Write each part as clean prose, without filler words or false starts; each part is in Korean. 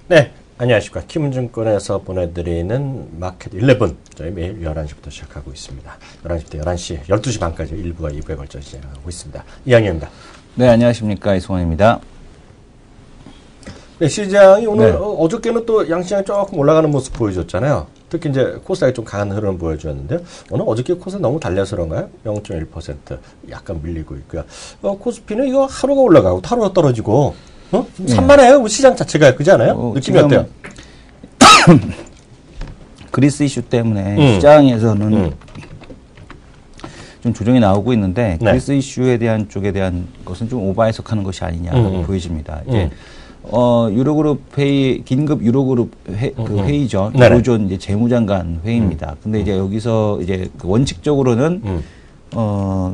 네, 안녕하십니까. 키움증권에서 보내드리는 마켓 11, 저희 매일 11시부터 시작하고 있습니다. 11시부터 11시, 12시 반까지 1부와 2부에 걸쳐 진행하고 있습니다. 이양희입니다. 네, 안녕하십니까. 이승원입니다. 네, 시장이 오늘, 어저께는 또 양시장이 조금 올라가는 모습 보여줬잖아요. 특히 이제 코스닥이 좀 강한 흐름을 보여주었는데요. 오늘 어저께 코스닥 너무 달려서 그런가요? 0.1% 약간 밀리고 있고요. 코스피는 이거 하루가 올라가고 하루가 떨어지고, 산만해요. 시장 자체가. 그렇지 않아요? 느낌이 어때요? 그리스 이슈 때문에 시장에서는 좀 조정이 나오고 있는데, 그리스 이슈에 대한 쪽에 대한 것은 좀 오버 해석하는 것이 아니냐고 보여집니다. 이제 유로그룹 회의, 긴급 유로그룹 회의죠. 유로존 이제 재무장관 회의입니다. 근데 이제 여기서 이제 원칙적으로는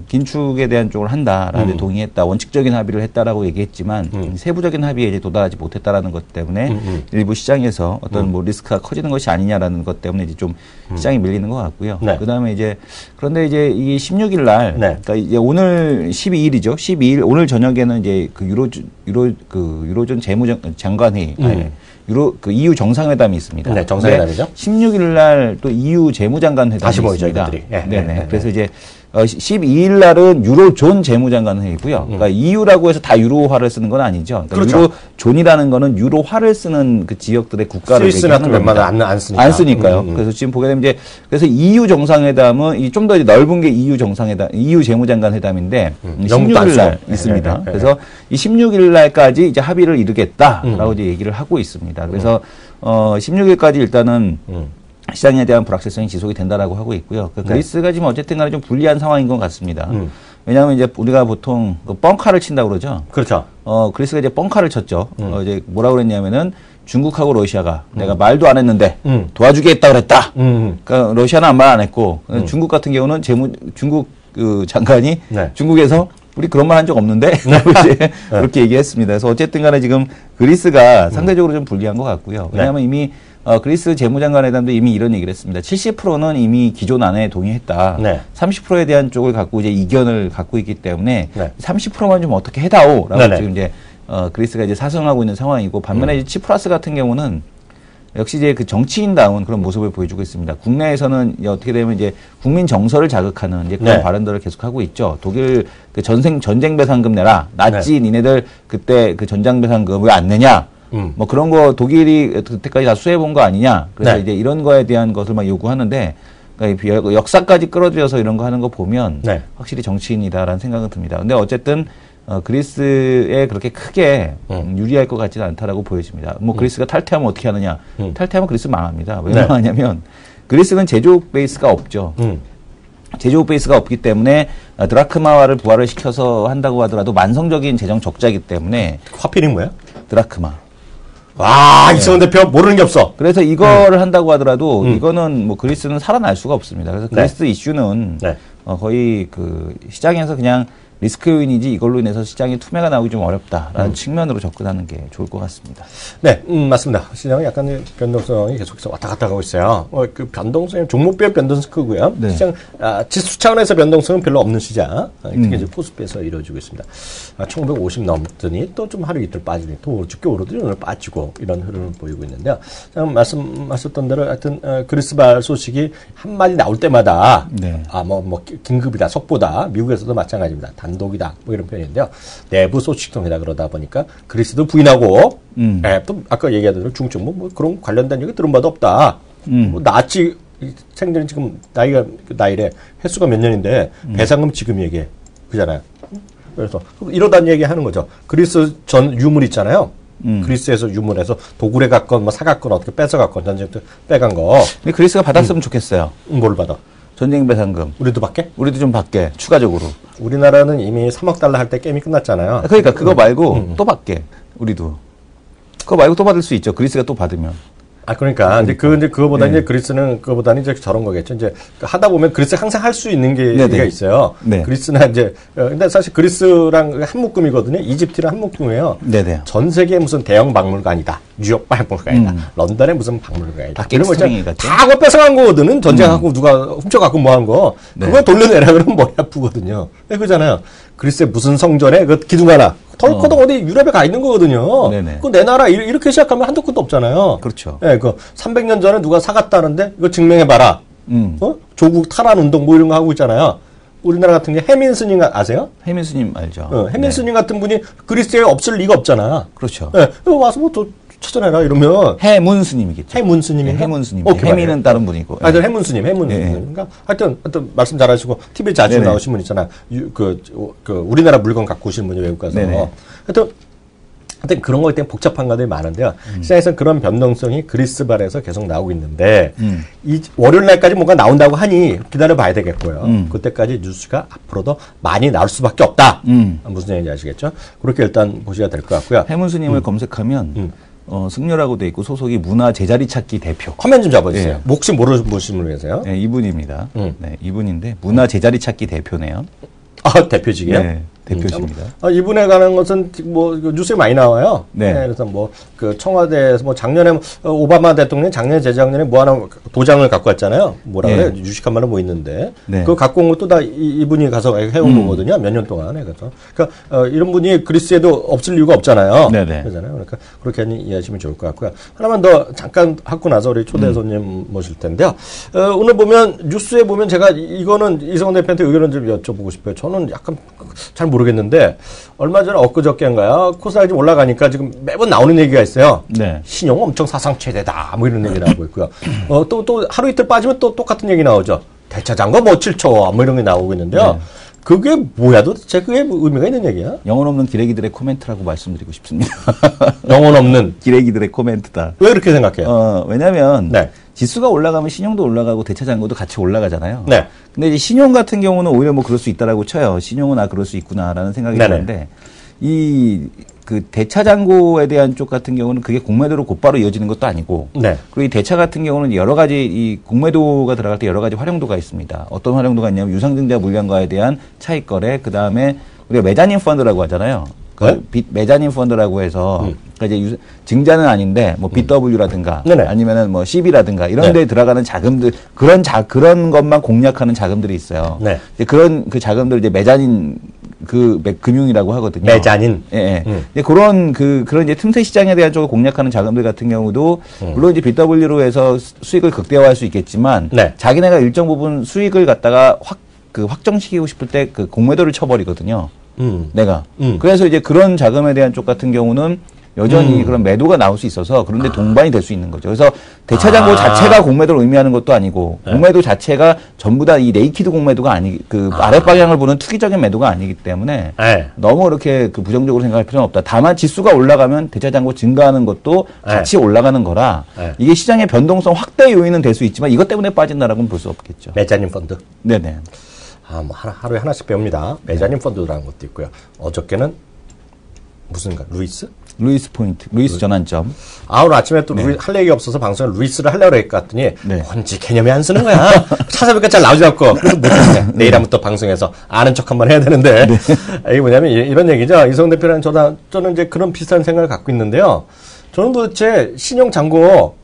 긴축에 대한 쪽을 한다라는 데 동의했다. 원칙적인 합의를 했다라고 얘기했지만 세부적인 합의에 이제 도달하지 못했다라는 것 때문에 일부 시장에서 어떤 뭐 리스크가 커지는 것이 아니냐라는 것 때문에 이제 좀 시장이 밀리는 것 같고요. 그다음에 이제 그런데 이제 이 16일 날 그러니까 이제 오늘 12일이죠. 12일 오늘 저녁에는 이제 그 유로존 재무장관회의 EU 정상회담이 있습니다. 네, 정상회담이죠. 16일 날 또 EU 재무장관 회담이 다시 모이죠, 있습니다. 이것들이. 네네. 그래서 이제 12일 날은 유로존 재무장관 회의고요. 그러니까 EU라고 해서 다 유로화를 쓰는 건 아니죠. 그러니까 그렇죠. 유로존이라는 거는 유로화를 쓰는 그 지역들의 국가를 스위스나 웬만하면 안 쓰니까. 안 쓰니까요. 그래서 지금 보게 되면 이제 그래서 EU 정상회담은 좀 더 넓은 게 EU 정상회담, EU 재무장관 회담인데 16일 날 있습니다. 그래서 이 16일 날까지 이제 합의를 이루겠다라고 이제 얘기를 하고 있습니다. 그래서 16일까지 일단은 시장에 대한 불확실성이 지속이 된다라고 하고 있고요. 그리스가 지금 어쨌든 간에 좀 불리한 상황인 것 같습니다. 왜냐하면 이제 우리가 보통 그 뻥카를 친다고 그러죠. 그렇죠. 그리스가 이제 뻥카를 쳤죠. 이제 뭐라고 그랬냐면은 중국하고 러시아가 내가 말도 안 했는데 도와주겠다 그랬다. 그러니까 러시아는 말 안 했고 중국 같은 경우는 중국 그 장관이 중국에서 우리 그런 말 한 적 없는데 그렇게 얘기했습니다. 그래서 어쨌든 간에 지금 그리스가 상대적으로 좀 불리한 것 같고요. 왜냐하면 이미 그리스 재무장관회담도 이미 이런 얘기를 했습니다. 70%는 이미 기존 안에 동의했다. 30%에 대한 쪽을 갖고 이제 이견을 갖고 있기 때문에 30%만 좀 어떻게 해다오라고 지금 이제 그리스가 이제 사성하고 있는 상황이고 반면에 이제 치프라스 같은 경우는 역시 이제 그 정치인다운 그런 모습을 보여주고 있습니다. 국내에서는 어떻게 되면 이제 국민 정서를 자극하는 이제 그런 발언들을 계속하고 있죠. 독일 그 전쟁 배상금 내라. 나치 니네들 그때 그 전장 배상금 왜 안 내냐? 뭐 그런 거 독일이 그때까지 다 수혜본 거 아니냐. 그래서 이제 이런 거에 대한 것을 막 요구하는데 그러니까 역사까지 끌어들여서 이런 거 하는 거 보면 확실히 정치인이다라는 생각은 듭니다. 근데 어쨌든 그리스에 그렇게 크게 유리할 것 같지는 않다라고 보여집니다. 뭐 그리스가 탈퇴하면 어떻게 하느냐. 탈퇴하면 그리스 망합니다. 왜 망하냐면 그리스는 제조업 베이스가 없죠. 제조업 베이스가 없기 때문에 드라크마화를 부활을 시켜서 한다고 하더라도 만성적인 재정 적자이기 때문에 화필이 뭐야? 드라크마. 와, 이승원 대표 모르는 게 없어. 그래서 이거를 한다고 하더라도 이거는 뭐 그리스는 살아날 수가 없습니다. 그래서 그리스 이슈는 거의 그 시장에서 그냥 리스크 요인이지 이걸로 인해서 시장에 투매가 나오기 좀 어렵다라는 측면으로 접근하는 게 좋을 것 같습니다. 네, 맞습니다. 시장은 약간 변동성이 계속해서 왔다 갔다 가고 있어요. 그 변동성이 종목별 변동성 크고요. 시장 지수 차원에서 변동성은 별로 없는 시장. 특히 이제 코스피에서 이루어지고 있습니다. 1950 넘더니 또 좀 하루 이틀 빠지니 또 어저께 오르더니 오늘 빠지고 이런 흐름을 보이고 있는데요. 말씀하셨던 대로 하여튼 그리스발 소식이 한 마디 나올 때마다 뭐 긴급이다, 속보다 미국에서도 마찬가지입니다. 단독이다 뭐 이런 표현인데요. 내부 소식통이다 그러다 보니까 그리스도 부인하고 또 아까 얘기하던 대로 중증 뭐 그런 관련된 얘기 들은 바도 없다. 뭐 나치 생들은 지금 나이래 횟수가 몇 년인데 배상금 지금 얘기해 그잖아요. 그래서 이러다는 얘기 하는 거죠. 그리스 전 유물 있잖아요. 그리스에서 유물에서 도굴해 갔건 뭐 사갔건 어떻게 뺏어 갔건 전쟁 때 빼간 거. 근데 그리스가 받았으면 좋겠어요. 뭘 받아? 전쟁 배상금. 우리도 받게? 우리도 좀 받게, 추가적으로. 우리나라는 이미 3억 달러 할 때 게임이 끝났잖아요. 그러니까 그거 말고 또 받게, 우리도. 그거 말고 또 받을 수 있죠. 그리스가 또 받으면. 그러니까. 이제 그거보다 이제 그리스는 그거보다는 이제 저런 거겠죠. 이제 하다 보면 그리스 항상 할 수 있는 게 있어요. 그리스나 이제, 근데 사실 그리스랑 한 묶음이거든요. 이집트랑 한 묶음이에요. 전 세계 무슨 대형 박물관이다. 뉴욕 박물관이다. 런던의 무슨 박물관이다. 이런 거 다 그거 뺏어간 거거든요. 전쟁하고 누가 훔쳐갖고 뭐 한 거. 그거 돌려내라 그러면 머리 아프거든요. 그거잖아요. 그리스의 무슨 성전에 그 기둥 하나, 덜커덩 어디 유럽에 가 있는 거거든요. 네네. 그 내 나라 이렇게 시작하면 한도 끝도 없잖아요. 그렇죠. 예, 그 300년 전에 누가 사갔다는데 이거 증명해봐라. 조국 탈환 운동 뭐 이런 거 하고 있잖아요. 우리나라 같은 게 해민 스님 아세요? 해민 스님 알죠. 해민 스님 같은 분이 그리스에 없을 리가 없잖아. 그렇죠. 예, 와서 뭐 또 찾아내라 이러면. 해문 스님이겠죠. 해문 스님인가? 네, 해문 스님. 오케이, 해민은 다른 분이고. 하여튼 해문 스님. 그러니까 하여튼 말씀 잘하시고 TV에 자주 네네. 나오신 분 있잖아. 우리나라 물건 갖고 오신 분이 외국 가서. 네네. 하여튼 그런 거에 대한 복잡한 것들이 많은데요. 시장에서 그런 변동성이 그리스발에서 계속 나오고 있는데 이 월요일 날까지 뭔가 나온다고 하니 기다려봐야 되겠고요. 그때까지 뉴스가 앞으로도 많이 나올 수밖에 없다. 무슨 얘기인지 아시겠죠? 그렇게 일단 보셔야 될 것 같고요. 해문 스님을 검색하면 승려라고 돼 있고 소속이 문화 제자리 찾기 대표. 화면 좀 잡아주세요. 예. 혹시 모르신 분을 위해서요. 네, 이분입니다. 네, 이분인데 문화 제자리 찾기 대표네요. 아, 대표직이요? 네, 대표십니다. 이분에 관한 것은 뭐 뉴스에 많이 나와요. 네. 그래서 뭐 그 청와대에서 뭐 작년에 오바마 대통령이 작년 재작년에 뭐 하나 도장을 갖고 왔잖아요. 뭐라 네. 그래? 유식한 말로 뭐 있는데. 네. 그거 갖고 온 것도 다 이분이 가서 해온 거거든요. 몇 년 동안에. 그래서 그러니까 이런 분이 그리스에도 없을 이유가 없잖아요. 네네. 그러잖아요. 그러니까 그렇게 이해하시면 좋을 것 같고요. 하나만 더 잠깐 하고 나서 우리 초대 손님 모실 텐데요. 오늘 보면 뉴스에 보면 제가 이거는 이성원 대표한테 의견을 좀 여쭤보고 싶어요. 저는 약간 잘 모르겠는데 얼마 전에 엊그저께인가요? 코스닥이 좀 올라가니까 지금 매번 나오는 얘기가 있어요. 네. 신용 엄청 사상 최대다. 뭐 이런 얘기 나오고 있고요. 또 하루 이틀 빠지면 또 똑같은 얘기 나오죠. 대차장거 뭐 7초 뭐 이런 게 나오고 있는데요. 네. 그게 뭐야 도대체 그게 뭐 의미가 있는 얘기야? 영혼 없는 기레기들의 코멘트라고 말씀드리고 싶습니다. 영혼 없는. 기레기들의 코멘트다. 왜 그렇게 생각해요? 왜냐면 네. 지수가 올라가면 신용도 올라가고 대차장고도 같이 올라가잖아요. 네. 근데 이제 신용 같은 경우는 오히려 뭐 그럴 수 있다라고 쳐요. 신용은 그럴 수 있구나라는 생각이 네네. 드는데 그 대차장고에 대한 쪽 같은 경우는 그게 공매도로 곧바로 이어지는 것도 아니고 네. 그리고 이 대차 같은 경우는 여러 가지 이 공매도가 들어갈 때 여러 가지 활용도가 있습니다. 어떤 활용도가 있냐면 유상증자 물량과에 대한 차익 거래, 그 다음에 우리가 메자닌 펀드라고 하잖아요. 네? 메자닌 펀드라고 해서 그러니까 이제 증자는 아닌데 뭐 BW라든가 네네. 아니면은 뭐 CB라든가 이런 네. 데에 들어가는 자금들 그런 것만 공략하는 자금들이 있어요. 네. 이제 그런 그 자금들 이제 메자닌 금융이라고 하거든요. 메자닌. 예, 예. 이제 그런 이제 틈새 시장에 대한 쪽을 공략하는 자금들 같은 경우도 물론 이제 BW로 해서 수익을 극대화할 수 있겠지만 네. 자기네가 일정 부분 수익을 갖다가 확정시키고 싶을 때 그 공매도를 쳐버리거든요. 내가. 그래서 이제 그런 자금에 대한 쪽 같은 경우는 여전히 그런 매도가 나올 수 있어서 그런데 동반이 될 수 있는 거죠. 그래서 대차장고 자체가 공매도를 의미하는 것도 아니고 공매도 자체가 전부 다 이 네이키드 공매도가 아랫방향을 보는 투기적인 매도가 아니기 때문에 네. 너무 그렇게 부정적으로 생각할 필요는 없다. 다만 지수가 올라가면 대차장고 증가하는 것도 같이 올라가는 거라 이게 시장의 변동성 확대 요인은 될 수 있지만 이것 때문에 빠진다라고는 볼 수 없겠죠. 메자닌 펀드. 네네. 뭐 하루에 하나씩 배웁니다. 메자닌 펀드라는 것도 있고요. 어저께는 무슨가? 루이스 포인트, 루이스 전환점. 오늘 아침에 또 할 얘기 없어서 방송에 루이스를 하려고 했더니 뭔지 개념이 안 쓰는 거야. 찾아보니까 잘 나오지 않고. 그래서 못했네. 내일 한번 또 방송에서 아는 척 한번 해야 되는데. 이게 뭐냐면 이런 얘기죠. 이성 대표랑 저는 이제 그런 비슷한 생각을 갖고 있는데요. 저는 도대체 신용 잔고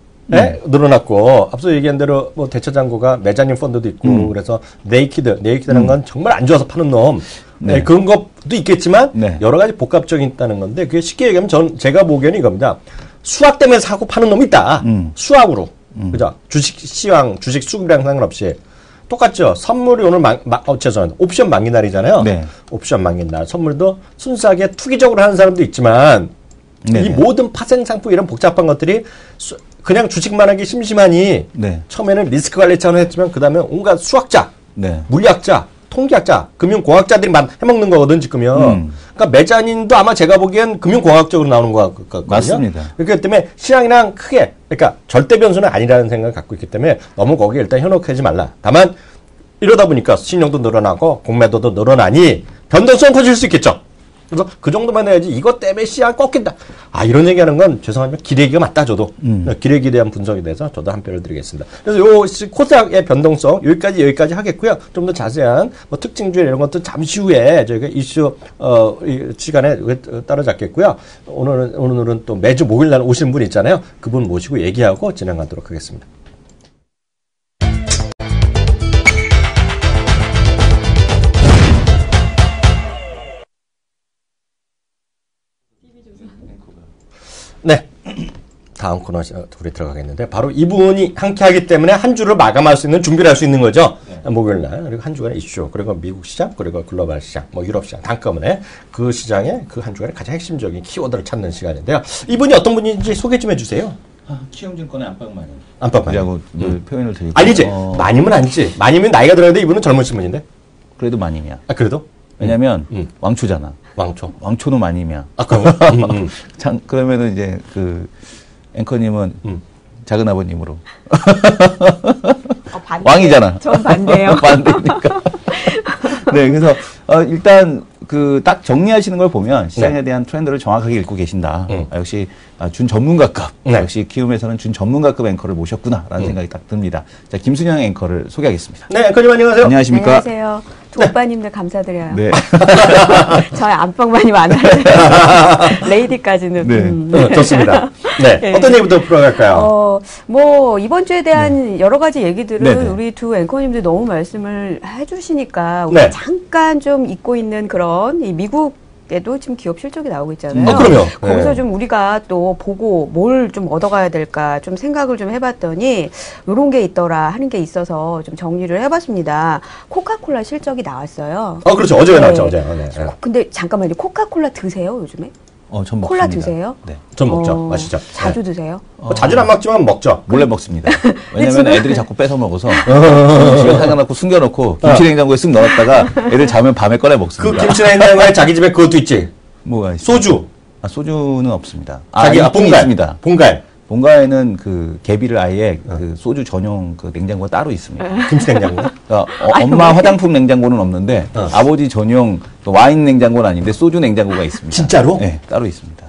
늘어났고 앞서 얘기한 대로 뭐 대차장고가 메자닌 펀드도 있고 그래서 네이키드라는 건 정말 안 좋아서 파는 놈 그런 것도 있겠지만 여러 가지 복합적인 있다는 건데 그게 쉽게 얘기하면 제가 보기에는 이겁니다. 수학 때문에 사고 파는 놈이 있다. 수학으로 그죠? 주식 시황 주식 수급량 상관없이 똑같죠. 선물이 오늘 죄송합니다. 옵션 만기 날이잖아요. 옵션 만기 날 선물도 순수하게 투기적으로 하는 사람도 있지만 이 모든 파생 상품 이런 복잡한 것들이 그냥 주식만 하기 심심하니 처음에는 리스크 관리 차원을 했지만 그 다음에 온갖 수학자, 물리학자, 통계학자, 금융공학자들이 해먹는 거거든 지금요. 그러니까 메자닌도 아마 제가 보기엔 금융공학적으로 나오는 거 같거든요. 맞습니다. 그렇기 때문에 시장이랑 크게 그러니까 절대 변수는 아니라는 생각을 갖고 있기 때문에 너무 거기에 일단 현혹하지 말라. 다만 이러다 보니까 신용도 늘어나고 공매도도 늘어나니 변동성 커질 수 있겠죠. 그래서 그 정도만 해야지 이것 때문에 시장 꺾인다. 이런 얘기하는 건 죄송하지만 기레기가 맞다 저도. 기레기에 대한 분석에 대해서 저도 한 표를 드리겠습니다. 그래서 요 코스닥의 변동성 여기까지 하겠고요. 좀 더 자세한 뭐 특징주의 이런 것도 잠시 후에 저희가 이슈 시간에 따라잡겠고요. 오늘은 또 매주 목요일날 오시는 분 있잖아요. 그분 모시고 얘기하고 진행하도록 하겠습니다. 네. 다음 코너 우리 들어가겠는데 바로 이분이 함께하기 때문에 한 주를 마감할 수 있는 준비를 할 수 있는 거죠. 네. 목요일 날 그리고 한 주간의 이슈 그리고 미국 시장 그리고 글로벌 시장 뭐 유럽 시장 단꺼번에 그 시장에 그 한 주간의 가장 핵심적인 키워드를 찾는 시간인데요. 이분이 어떤 분인지 소개 좀 해주세요. 키움증권의 안방마님. 안방마님. 표현을 드리고. 아니지. 마님은 아니지. 마님은 나이가 들었는데 이분은 젊으신 분인데. 그래도 마님이야. 아 그래도? 왜냐면 왕초잖아. 왕초는 마님이야. 아 그럼. 그러면은 이제 그 앵커님은 작은 아버님으로. 왕이잖아. 전 반대요. 반대니까. 네, 그래서 일단 그 딱 정리하시는 걸 보면 시장에 대한 트렌드를 정확하게 읽고 계신다. 역시 준 전문가급. 역시 키움에서는 준 전문가급 앵커를 모셨구나라는 생각이 딱 듭니다. 자, 김순영 앵커를 소개하겠습니다. 네, 앵커님 안녕하세요. 안녕하십니까? 안녕하세요. 두 오빠님들 감사드려요. 네. 저희 안방만이 많아요. 레이디까지는. 네. 좋습니다. 네. 어떤 얘기부터 풀어갈까요? 뭐, 이번 주에 대한 여러 가지 얘기들은 우리 두 앵커님들 너무 말씀을 해주시니까, 우리 잠깐 좀 잊고 있는 그런 이 미국에도 지금 기업 실적이 나오고 있잖아요. 그럼요. 거기서 좀 우리가 또 보고 뭘 좀 얻어가야 될까 좀 생각을 좀 해봤더니 요런 게 있더라 하는 게 있어서 좀 정리를 해봤습니다. 코카콜라 실적이 나왔어요. 그렇죠. 어제 나왔죠. 어제. 근데 잠깐만요. 코카콜라 드세요 요즘에? 전 콜라 먹습니다. 드세요? 네. 전 먹죠. 마시죠. 자주 드세요? 자주는 안 먹지만 먹죠. 몰래 먹습니다. 왜냐면 애들이 자꾸 뺏어 먹어서 집에 사겨놓고 숨겨놓고 김치냉장고에 쓱 넣었다가 애들 자면 밤에 꺼내 먹습니다. 그 김치냉장고에 자기 집에 그것도 있지. 뭐가 있어요? 소주. 소주는 없습니다. 본갈. 있습니다. 본가에는 그 개비를 아예 그 소주 전용 그 냉장고가 따로 있습니다. 김치냉장고. 그러니까 엄마 화장품 냉장고는 없는데 아버지 전용 또 와인 냉장고는 아닌데 소주 냉장고가 있습니다. 진짜로? 네, 따로 있습니다.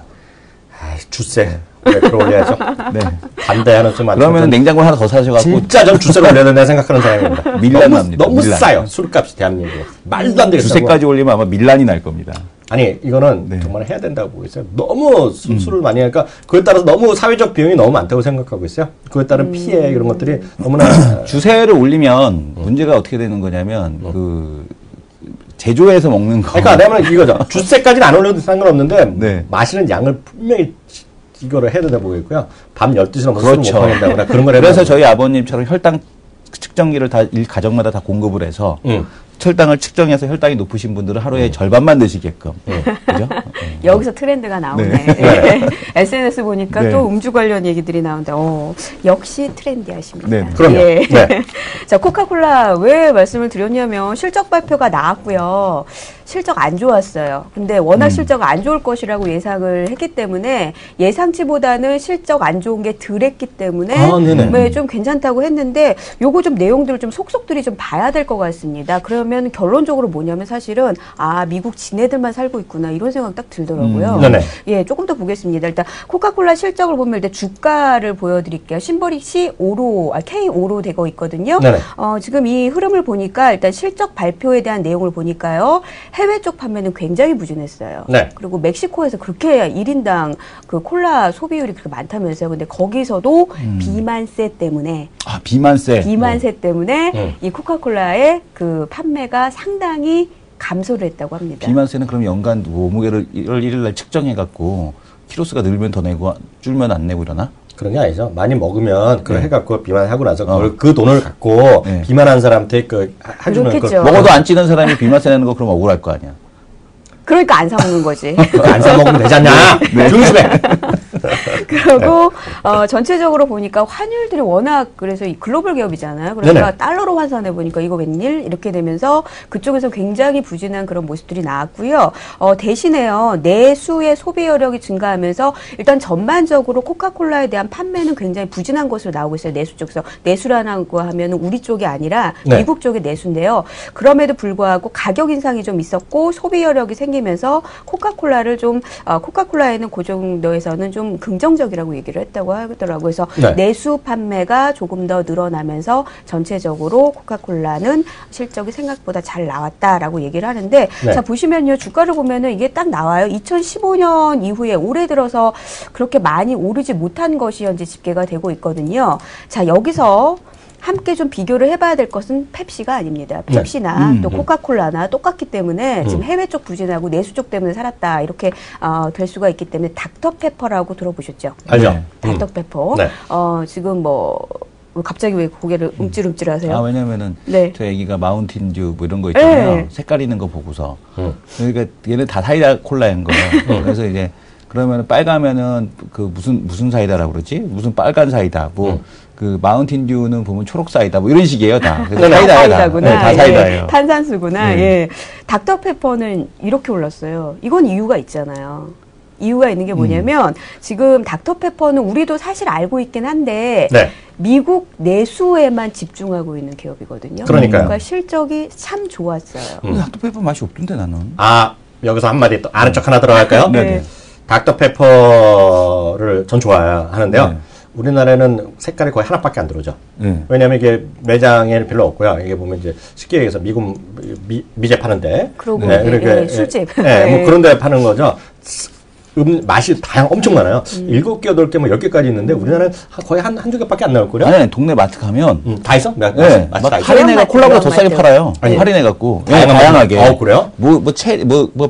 주세. 네, 들어올려야죠. 네. 반대하는 좀 그러면 냉장고 하나 더 사셔갖고 진짜 좀 주세를 올려야 된다 생각하는 사람입니다. 밀란 납니다. 너무 싸요. 술값이 대한민국에. 말도 안 되게 주세까지 올리면 아마 밀란이 날 겁니다. 아니 이거는 정말 해야 된다고 보고 있어요. 너무 술을 많이 하니까 그에 따라서 너무 사회적 비용이 너무 많다고 생각하고 있어요. 그에 따른 피해 이런 것들이 너무나 주세를 올리면 문제가 어떻게 되는 거냐면 그 제조해서 먹는 거. 그러니까 내가 이거죠. 주세까지는 안 올려도 상관없는데 마시는 양을 분명히 이거를 해야 된다 보고 있고요. 밤 12시 넘어서 술을 못 먹는다거나 그런 걸 그래서 저희 아버님처럼 혈당 측정기를 다 가정마다 다 공급을 해서 혈당을 측정해서 혈당이 높으신 분들은 하루에 절반만 드시게끔. 그죠? 여기서 트렌드가 나오네. SNS 보니까 또 음주 관련 얘기들이 나온다. 역시 트렌디하십니다. 그럼요. 자, 코카콜라 왜 말씀을 드렸냐면 실적 발표가 나왔고요. 실적 안 좋았어요. 근데 워낙 실적 안 좋을 것이라고 예상을 했기 때문에 예상치보다는 실적 안 좋은 게 덜했기 때문에 좀 괜찮다고 했는데 요거 좀 내용들을 좀 속속들이 좀 봐야 될 것 같습니다. 그러면 결론적으로 뭐냐면 사실은 미국 지네들만 살고 있구나 이런 생각 딱 들더라고요. 예, 조금 더 보겠습니다. 일단 코카콜라 실적을 보면 일단 주가를 보여드릴게요. 심벌이 K5로 되고 있거든요. 지금 이 흐름을 보니까 일단 실적 발표에 대한 내용을 보니까요. 해외 쪽 판매는 굉장히 부진했어요. 그리고 멕시코에서 그렇게 1인당 그 콜라 소비율이 그렇게 많다면서요. 근데 거기서도 비만세 때문에 비만세 때문에 이 코카콜라의 그 판매가 상당히 감소를 했다고 합니다. 비만세는 그럼 연간 몸무게를 1일 날 측정해갖고 키로수가 늘면 더 내고 줄면 안 내고 이러나? 그런 게 아니죠. 많이 먹으면 그걸 해갖고 비만하고 나서 그 돈을 갖고 비만한 사람한테 해주는 걸 먹어도 안 찌는 사람이 비만세 내는 거 그럼 억울할 거 아니야. 그러니까 안 사 먹는 거지. 안 사 먹으면 되잖냐. 조심해. 그리고 전체적으로 보니까 환율들이 워낙 그래서 이 글로벌 기업이잖아요. 그러니까 달러로 환산해 보니까 이거 웬일 이렇게 되면서 그쪽에서 굉장히 부진한 그런 모습들이 나왔고요. 대신에요 내수의 소비 여력이 증가하면서 일단 전반적으로 코카콜라에 대한 판매는 굉장히 부진한 것으로 나오고 있어요. 내수 쪽에서 내수라고 하면은 우리 쪽이 아니라 미국 쪽의 내수인데요. 그럼에도 불구하고 가격 인상이 좀 있었고 소비 여력이 생기면서 코카콜라를 좀 코카콜라에는 그 정도에서는 좀 긍정적이라고 얘기를 했다고 하더라고요. 그래서 내수 판매가 조금 더 늘어나면서 전체적으로 코카콜라는 실적이 생각보다 잘 나왔다라고 얘기를 하는데 자 보시면요. 주가를 보면은 이게 딱 나와요. 2015년 이후에 올해 들어서 그렇게 많이 오르지 못한 것이 현재 집계가 되고 있거든요. 자 여기서 함께 좀 비교를 해봐야 될 것은 펩시가 아닙니다. 펩시나 또 코카콜라나 똑같기 때문에 지금 해외 쪽 부진하고 내수 쪽 때문에 살았다 이렇게 될 수가 있기 때문에 닥터페퍼라고 들어보셨죠? 알죠. 닥터페퍼. 네. 지금 뭐 갑자기 왜 고개를 움찔움찔하세요? 왜냐면은 네. 저 애기가 마운틴듀 뭐 이런 거 있잖아요. 네. 색깔 있는 거 보고서 그러니까 얘는 다 사이다 콜라인 거예요. 그래서 이제 그러면 빨가면은 그 무슨 사이다라고 그러지? 무슨 빨간 사이다. 뭐 그 마운틴듀는 보면 초록 사이다. 뭐 이런 식이에요, 다. 그래서 사이다구나. 네, 다 사이다예요. 예, 탄산수구나. 예. 닥터페퍼는 이렇게 올랐어요. 이건 이유가 있잖아요. 이유가 있는 게 뭐냐면 지금 닥터페퍼는 우리도 사실 알고 있긴 한데 네. 미국 내수에만 집중하고 있는 기업이거든요. 그러니까요. 그러니까 실적이 참 좋았어요. 근데 닥터페퍼 맛이 없던데 나는. 여기서 한마디 또 아는 척 하나 들어갈까요? 네. 닥터페퍼를 전 좋아하는데요. 네. 우리나라에는 색깔이 거의 하나밖에 안 들어오죠. 네. 왜냐하면 이게 매장에 별로 없고요. 이게 보면 이제 쉽게 얘기해서 미국 미제 파는데, 그러고 그러니까 술집, 뭐 그런 데 파는 거죠. 맛이 엄청 많아요. 7개, 8개, 뭐 10개까지 있는데 우리나라는 거의 한두 개밖에 안 나올걸요? 아니, 동네 마트 가면. 다 있어? 네. 맛이 막 다 있어? 할인해가 콜라보다 더 싸게 마트. 팔아요. 아니, 할인해갖고. 다양하게. 그래요? 뭐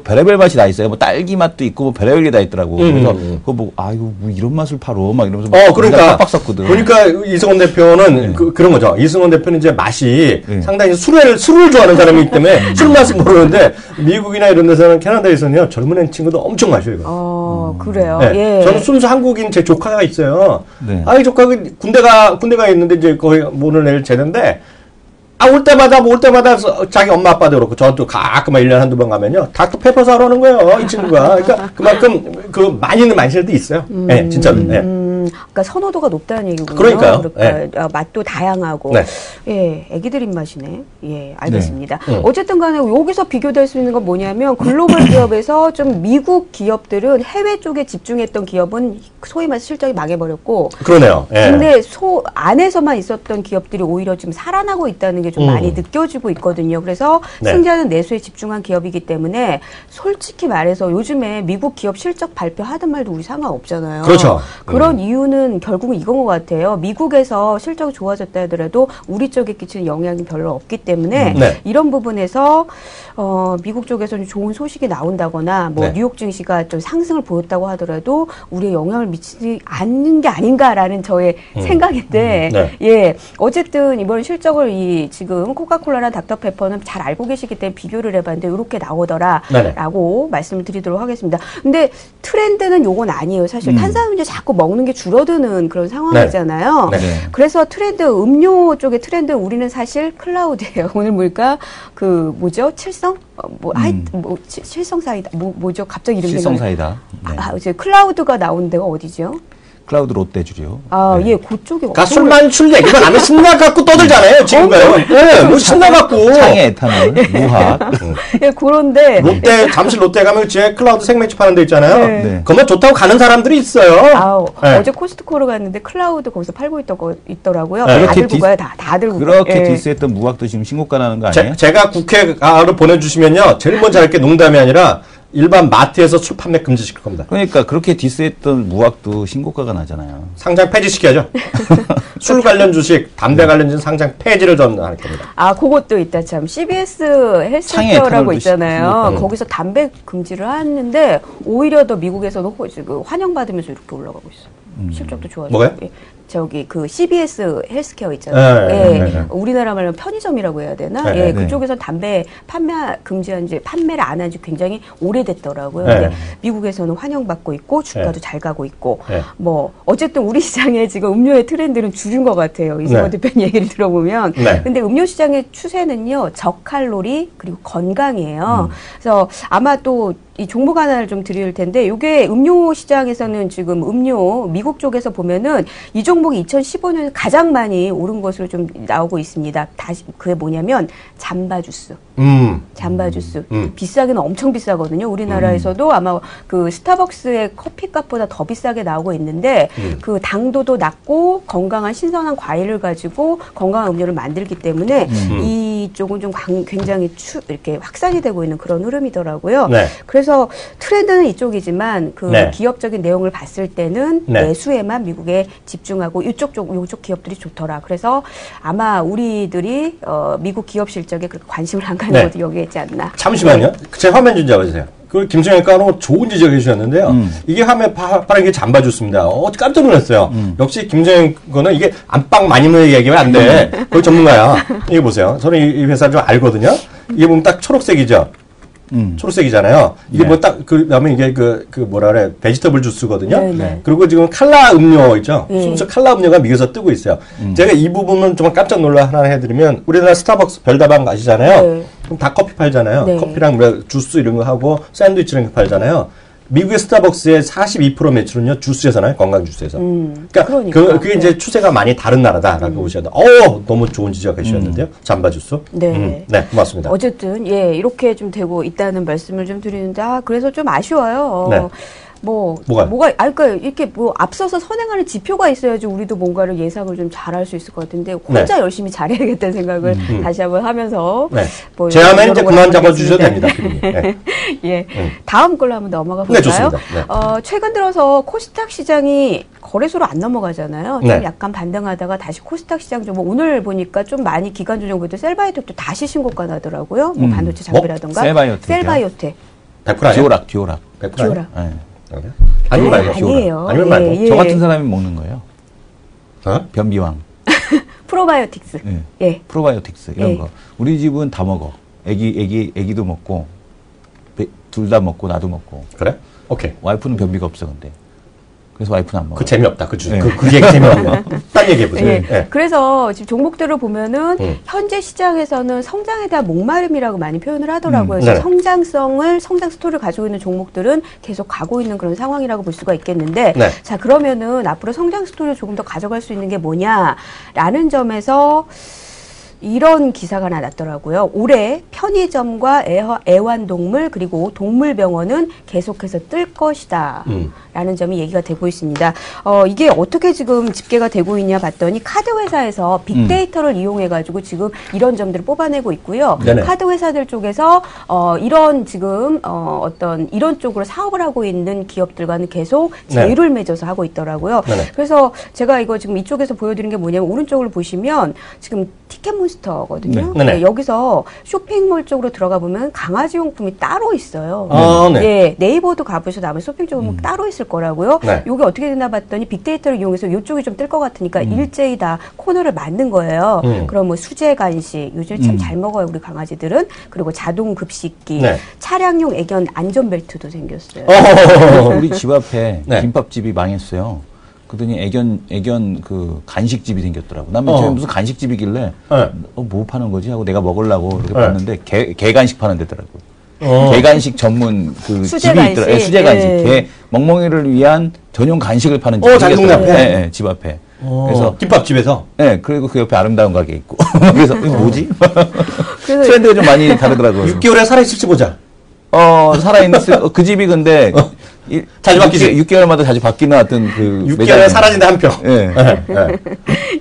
별의별 맛이 다 있어요. 뭐 딸기 맛도 있고, 뭐 별의별 게 다 있더라고. 그래서 그거 보고, 이거 뭐 이런 맛을 팔어. 막 이러면서. 그러니까. 빡빡 썼거든. 그러니까 이승원 대표는 그런 거죠. 이승원 대표는 이제 맛이 상당히 술을 좋아하는 사람이기 때문에 술 맛을 모르는데 미국이나 이런 데서는 캐나다에서는요, 젊은 친구도 엄청 마셔요, 이거. 그래요. 네. 예. 저는 순수 한국인 제 조카가 있어요. 네. 이 조카가 군대가 있는데 이제 거의 오늘 내일 제는데 올 때마다 자기 엄마 아빠도 그렇고 저도 가끔 1년에 한두 번 가면요. 닥터페퍼 사러 오는 거예요, 이 친구가. 그러니까 그만큼 많이는 마실 때 있어요. 네, 진짜로. 네. 그러니까 선호도가 높다는 얘기군요. 그러니까요. 그러니까 맛도 다양하고. 네. 예, 애기들 입맛이네. 예, 알겠습니다. 네. 어쨌든 간에 여기서 비교될 수 있는 건 뭐냐면 글로벌 기업에서 좀 미국 기업들은 해외 쪽에 집중했던 기업은 소위 말해서 실적이 망해버렸고. 그러네요. 예. 근데 안에서만 있었던 기업들이 오히려 좀 살아나고 있다는 게 좀 많이 느껴지고 있거든요. 그래서 네. 승자는 내수에 집중한 기업이기 때문에 솔직히 말해서 요즘에 미국 기업 실적 발표하든 말도 우리 상관없잖아요. 그렇죠. 그런 이유는 결국은 이건 것 같아요. 미국에서 실적이 좋아졌다 하더라도 우리 쪽에 끼치는 영향이 별로 없기 때문에 네. 이런 부분에서 미국 쪽에서는 좋은 소식이 나온다거나 뭐 네. 뉴욕 증시가 좀 상승을 보였다고 하더라도 우리에 영향을 미치지 않는 게 아닌가라는 저의 생각인데 네. 예 어쨌든 이번 실적을 지금 코카콜라나 닥터페퍼는 잘 알고 계시기 때문에 비교를 해봤는데 이렇게 나오더라라고 말씀을 드리도록 하겠습니다. 근데 트렌드는 요건 아니에요. 사실 탄산음료 자꾸 먹는 게 줄어드는 그런 상황이잖아요. 네. 그래서 트렌드 음료 쪽의 트렌드 우리는 사실 클라우드예요. 오늘 보니까 그 뭐죠? 칠성? 칠성 사이다. 뭐죠? 갑자기 이름 실성 생각이 사이다. 네. 이제 클라우드가 나온 데가 어디죠? 클라우드 롯데주요. 네. 예, 그쪽에. 술 얘기만 하면 신나갖고 떠들잖아요, 지금가요. 네, 뭐 신나갖고. 창의 에탄올, 무학. 예, 그런데. 잠실 롯데 가면 뒤에 클라우드 생맥주 파는 데 있잖아요. 네. 그만 좋다고 가는 사람들이 있어요. 네. 어제 코스트코로 갔는데 클라우드 거기서 팔고 있더라고요. 네. 다들 그거야, 다들 그거. 그렇게 디스했던 무학도 지금 신고가 나는 거 아니에요? 제가 국회로 보내주시면요, 제일 먼저 할 게 농담이 아니라 일반 마트에서 술 판매 금지시킬 겁니다. 그러니까 그렇게 디스했던 무학도 신고가가 나잖아요. 상장 폐지시켜야죠. 술 관련 주식, 담배 관련 주식 상장 폐지를 전 할 겁니다. 그것도 있다 참. CBS 헬스케어라고 있잖아요. 거기서 담배 금지를 하는데 오히려 더 미국에서도 환영받으면서 이렇게 올라가고 있어요. 실적도 좋아지고. 뭐가요? 저기 그 CBS 헬스케어 있잖아요. 네. 우리나라 말로 편의점이라고 해야 되나? 네. 그쪽에선 담배 판매한 지 판매를 안 한 지 굉장히 오래됐더라고요. 네. 근데 미국에서는 환영받고 있고 주가도 잘 가고 있고 네. 뭐 어쨌든 우리 시장에 지금 음료의 트렌드는 줄인 것 같아요. 이승원 대표님 얘기를 들어보면. 근데 음료 시장의 추세는요. 저칼로리 그리고 건강이에요. 그래서 아마 또 이 종목 하나를 좀 드릴 텐데 이게 음료 시장에서는 지금 미국 쪽에서 보면은 이 종목이 2015년에 가장 많이 오른 것으로 좀 나오고 있습니다. 다시 그게 뭐냐면 잠바주스. 잠바주스. 비싸기는 엄청 비싸거든요. 우리나라에서도 아마 그 스타벅스의 커피값보다 더 비싸게 나오고 있는데 그 당도도 낮고 건강한 신선한 과일을 가지고 건강한 음료를 만들기 때문에 이 이쪽은 좀 굉장히 이렇게 확산이 되고 있는 그런 흐름이더라고요. 네. 그래서 트렌드는 이쪽이지만 그 네. 기업적인 내용을 봤을 때는 네. 내수에만 미국에 집중하고 요쪽 기업들이 좋더라. 그래서 아마 우리들이 미국 기업 실적에 그렇게 관심을 안 가는 것도 여기에 있지 않나. 잠시만요. 제 화면 좀 잡아주세요. 그 김정일 까놓고 좋은 지적해 주셨는데요. 이게 화면 파란 게 잠봐줬습니다. 깜짝 놀랐어요. 역시 김정일 거는 이게 안방 많이 먹는 얘기하면 안 돼. 거기 전문가야. 이게 보세요. 저는 이 회사 좀 알거든요. 이게 보면 딱 초록색이죠. 초록색이잖아요. 이게 뭐 딱, 그 다음에 이게 뭐라 그래, 베지터블 주스거든요. 네네. 그리고 지금 칼라 음료 있죠. 순수 칼라 음료가 미국에서 뜨고 있어요. 제가 이 부분은 좀 깜짝 놀라 하나 해드리면, 우리나라 스타벅스 별다방 아시잖아요. 네. 그럼 다 커피 팔잖아요. 네. 커피랑 뭐 주스 이런 거 하고, 샌드위치 이런 거 팔잖아요. 미국의 스타벅스의 42% 매출은요, 주스에서나요? 건강 주스에서. 그러니까 그게 이제 추세가 많이 다른 나라다라고 보셨는데, 너무 좋은 지적해 주셨는데요. 잠바 주스. 네. 네, 고맙습니다. 어쨌든, 예, 이렇게 좀 되고 있다는 말씀을 좀 드리는데, 그래서 좀 아쉬워요. 네. 그러니까 이렇게 뭐 앞서서 선행하는 지표가 있어야지 우리도 뭔가를 예상을 좀 잘할 수 있을 것 같은데, 혼자 열심히 잘해야겠다는 생각을 다시 한번 하면서. 네. 뭐 제 화면 이제 그만 잡아주셔도 됩니다. 네. 예. 다음 걸로 한번 넘어가 볼까요? 네, 좋습니다. 네. 최근 들어서 코스닥 시장이 거래소로 안 넘어가잖아요. 좀 네. 약간 반등하다가 다시 코스닥 시장 좀 오늘 보니까 좀 많이 기간 조정부터 셀바이오텍도 다시 신고가 나더라고요. 뭐 반도체 장비라든가. 셀바이오텍. 100%예요? 디오락. 100%예요? 네. 아니면 말고. 아니에요. 아니면 말고. 예. 저 같은 사람이 먹는 거예요. 변비왕. 프로바이오틱스. 네. 예. 프로바이오틱스 이런 예. 거. 우리 집은 다 먹어. 애기도 먹고 둘 다 먹고 나도 먹고. 그래? 오케이. 와이프는 변비가 없어 근데. 그래서 와이프는 안 먹어. 그 재미없다. 그 네. 얘기 재미없네. 딴 얘기해보세요. 예. 네. 그래서 지금 종목들을 보면은 현재 시장에서는 성장에 대한 목마름이라고 많이 표현을 하더라고요. 그래서 성장 스토리를 가지고 있는 종목들은 계속 가고 있는 그런 상황이라고 볼 수가 있겠는데, 네. 자, 그러면은 앞으로 성장 스토리를 조금 더 가져갈 수 있는 게 뭐냐라는 점에서 이런 기사가 하나 났더라고요. 올해 편의점과 애완동물 그리고 동물병원은 계속해서 뜰 것이다. 라는 점이 얘기가 되고 있습니다. 이게 어떻게 지금 집계가 되고 있냐 봤더니 카드 회사에서 빅데이터를 이용해가지고 지금 이런 점들을 뽑아내고 있고요. 네네. 카드 회사들 쪽에서 이런 지금 어떤 이런 쪽으로 사업을 하고 있는 기업들과는 계속 제휴를 맺어서 하고 있더라고요. 네네. 그래서 제가 이거 지금 이쪽에서 보여드린 게 뭐냐면 오른쪽을 보시면 지금 티켓몬스터거든요. 네네. 여기서 쇼핑몰 쪽으로 들어가 보면 강아지 용품이 따로 있어요. 네. 예, 네이버도 가보셔도 아마 쇼핑 쪽은 따로 있을 거라고요. 네. 이게 어떻게 되나 봤더니 빅데이터를 이용해서 이쪽이 좀 뜰 것 같으니까 일제히 다 코너를 만든 거예요. 그럼 뭐 수제 간식, 요즘 참 잘 먹어요 우리 강아지들은. 그리고 자동 급식기, 네. 차량용 애견 안전벨트도 생겼어요. 우리 집 앞에 네. 김밥집이 망했어요. 그러더니 애견 그 간식집이 생겼더라고. 난 맨 처음에 무슨 간식집이길래 뭐 파는 거지 하고 내가 먹으려고 이렇게 봤는데 개 간식 파는 데더라고. 개 간식 전문 그 수제 집이 간식. 있더라고. 수제 간식. 예. 개 멍멍이를 위한 전용 간식을 파는 집이 장동네 생겼더라고. 앞에? 네, 집 앞에. 그래서 김밥집에서. 네, 그리고 그 옆에 아름다운 가게 있고. 그래서 이거 뭐지? 그래서 트렌드가 좀 많이 다르더라고요. 6개월에 살아있을지 보자. 살아있는 그 집이 근데 자주 바뀌지? 6개월마다 자주 바뀌는 어떤 그 6개월에 사라진다 한 표. 예.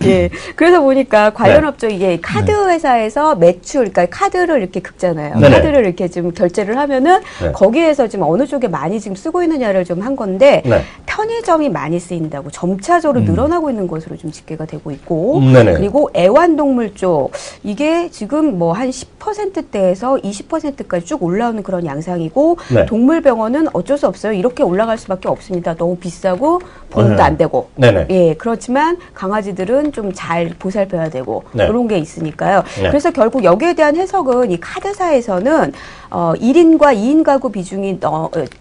예. 그래서 보니까 관련 업종 이게 카드 회사에서 매출, 그러니까 카드를 이렇게 긁잖아요. 네네. 카드를 이렇게 좀 결제를 하면은 네. 거기에서 지금 어느 쪽에 많이 지금 쓰고 있느냐를 좀 한 건데 네. 편의점이 많이 쓰인다고 점차적으로 늘어나고 있는 것으로 좀 집계가 되고 있고 네네. 그리고 애완동물 쪽 이게 지금 뭐 한 10%대에서 20%까지 쭉 올라오는 그런 양상이고 네. 동물병원은 어쩔 수 없어요. 이렇게 올라갈 수밖에 없습니다. 너무 비싸고 보험도 안 되고. 네네. 예, 그렇지만 강아지들은 좀 잘 보살펴야 되고 네. 그런 게 있으니까요. 네. 그래서 결국 여기에 대한 해석은 이 카드사에서는 1인과 2인 가구 비중이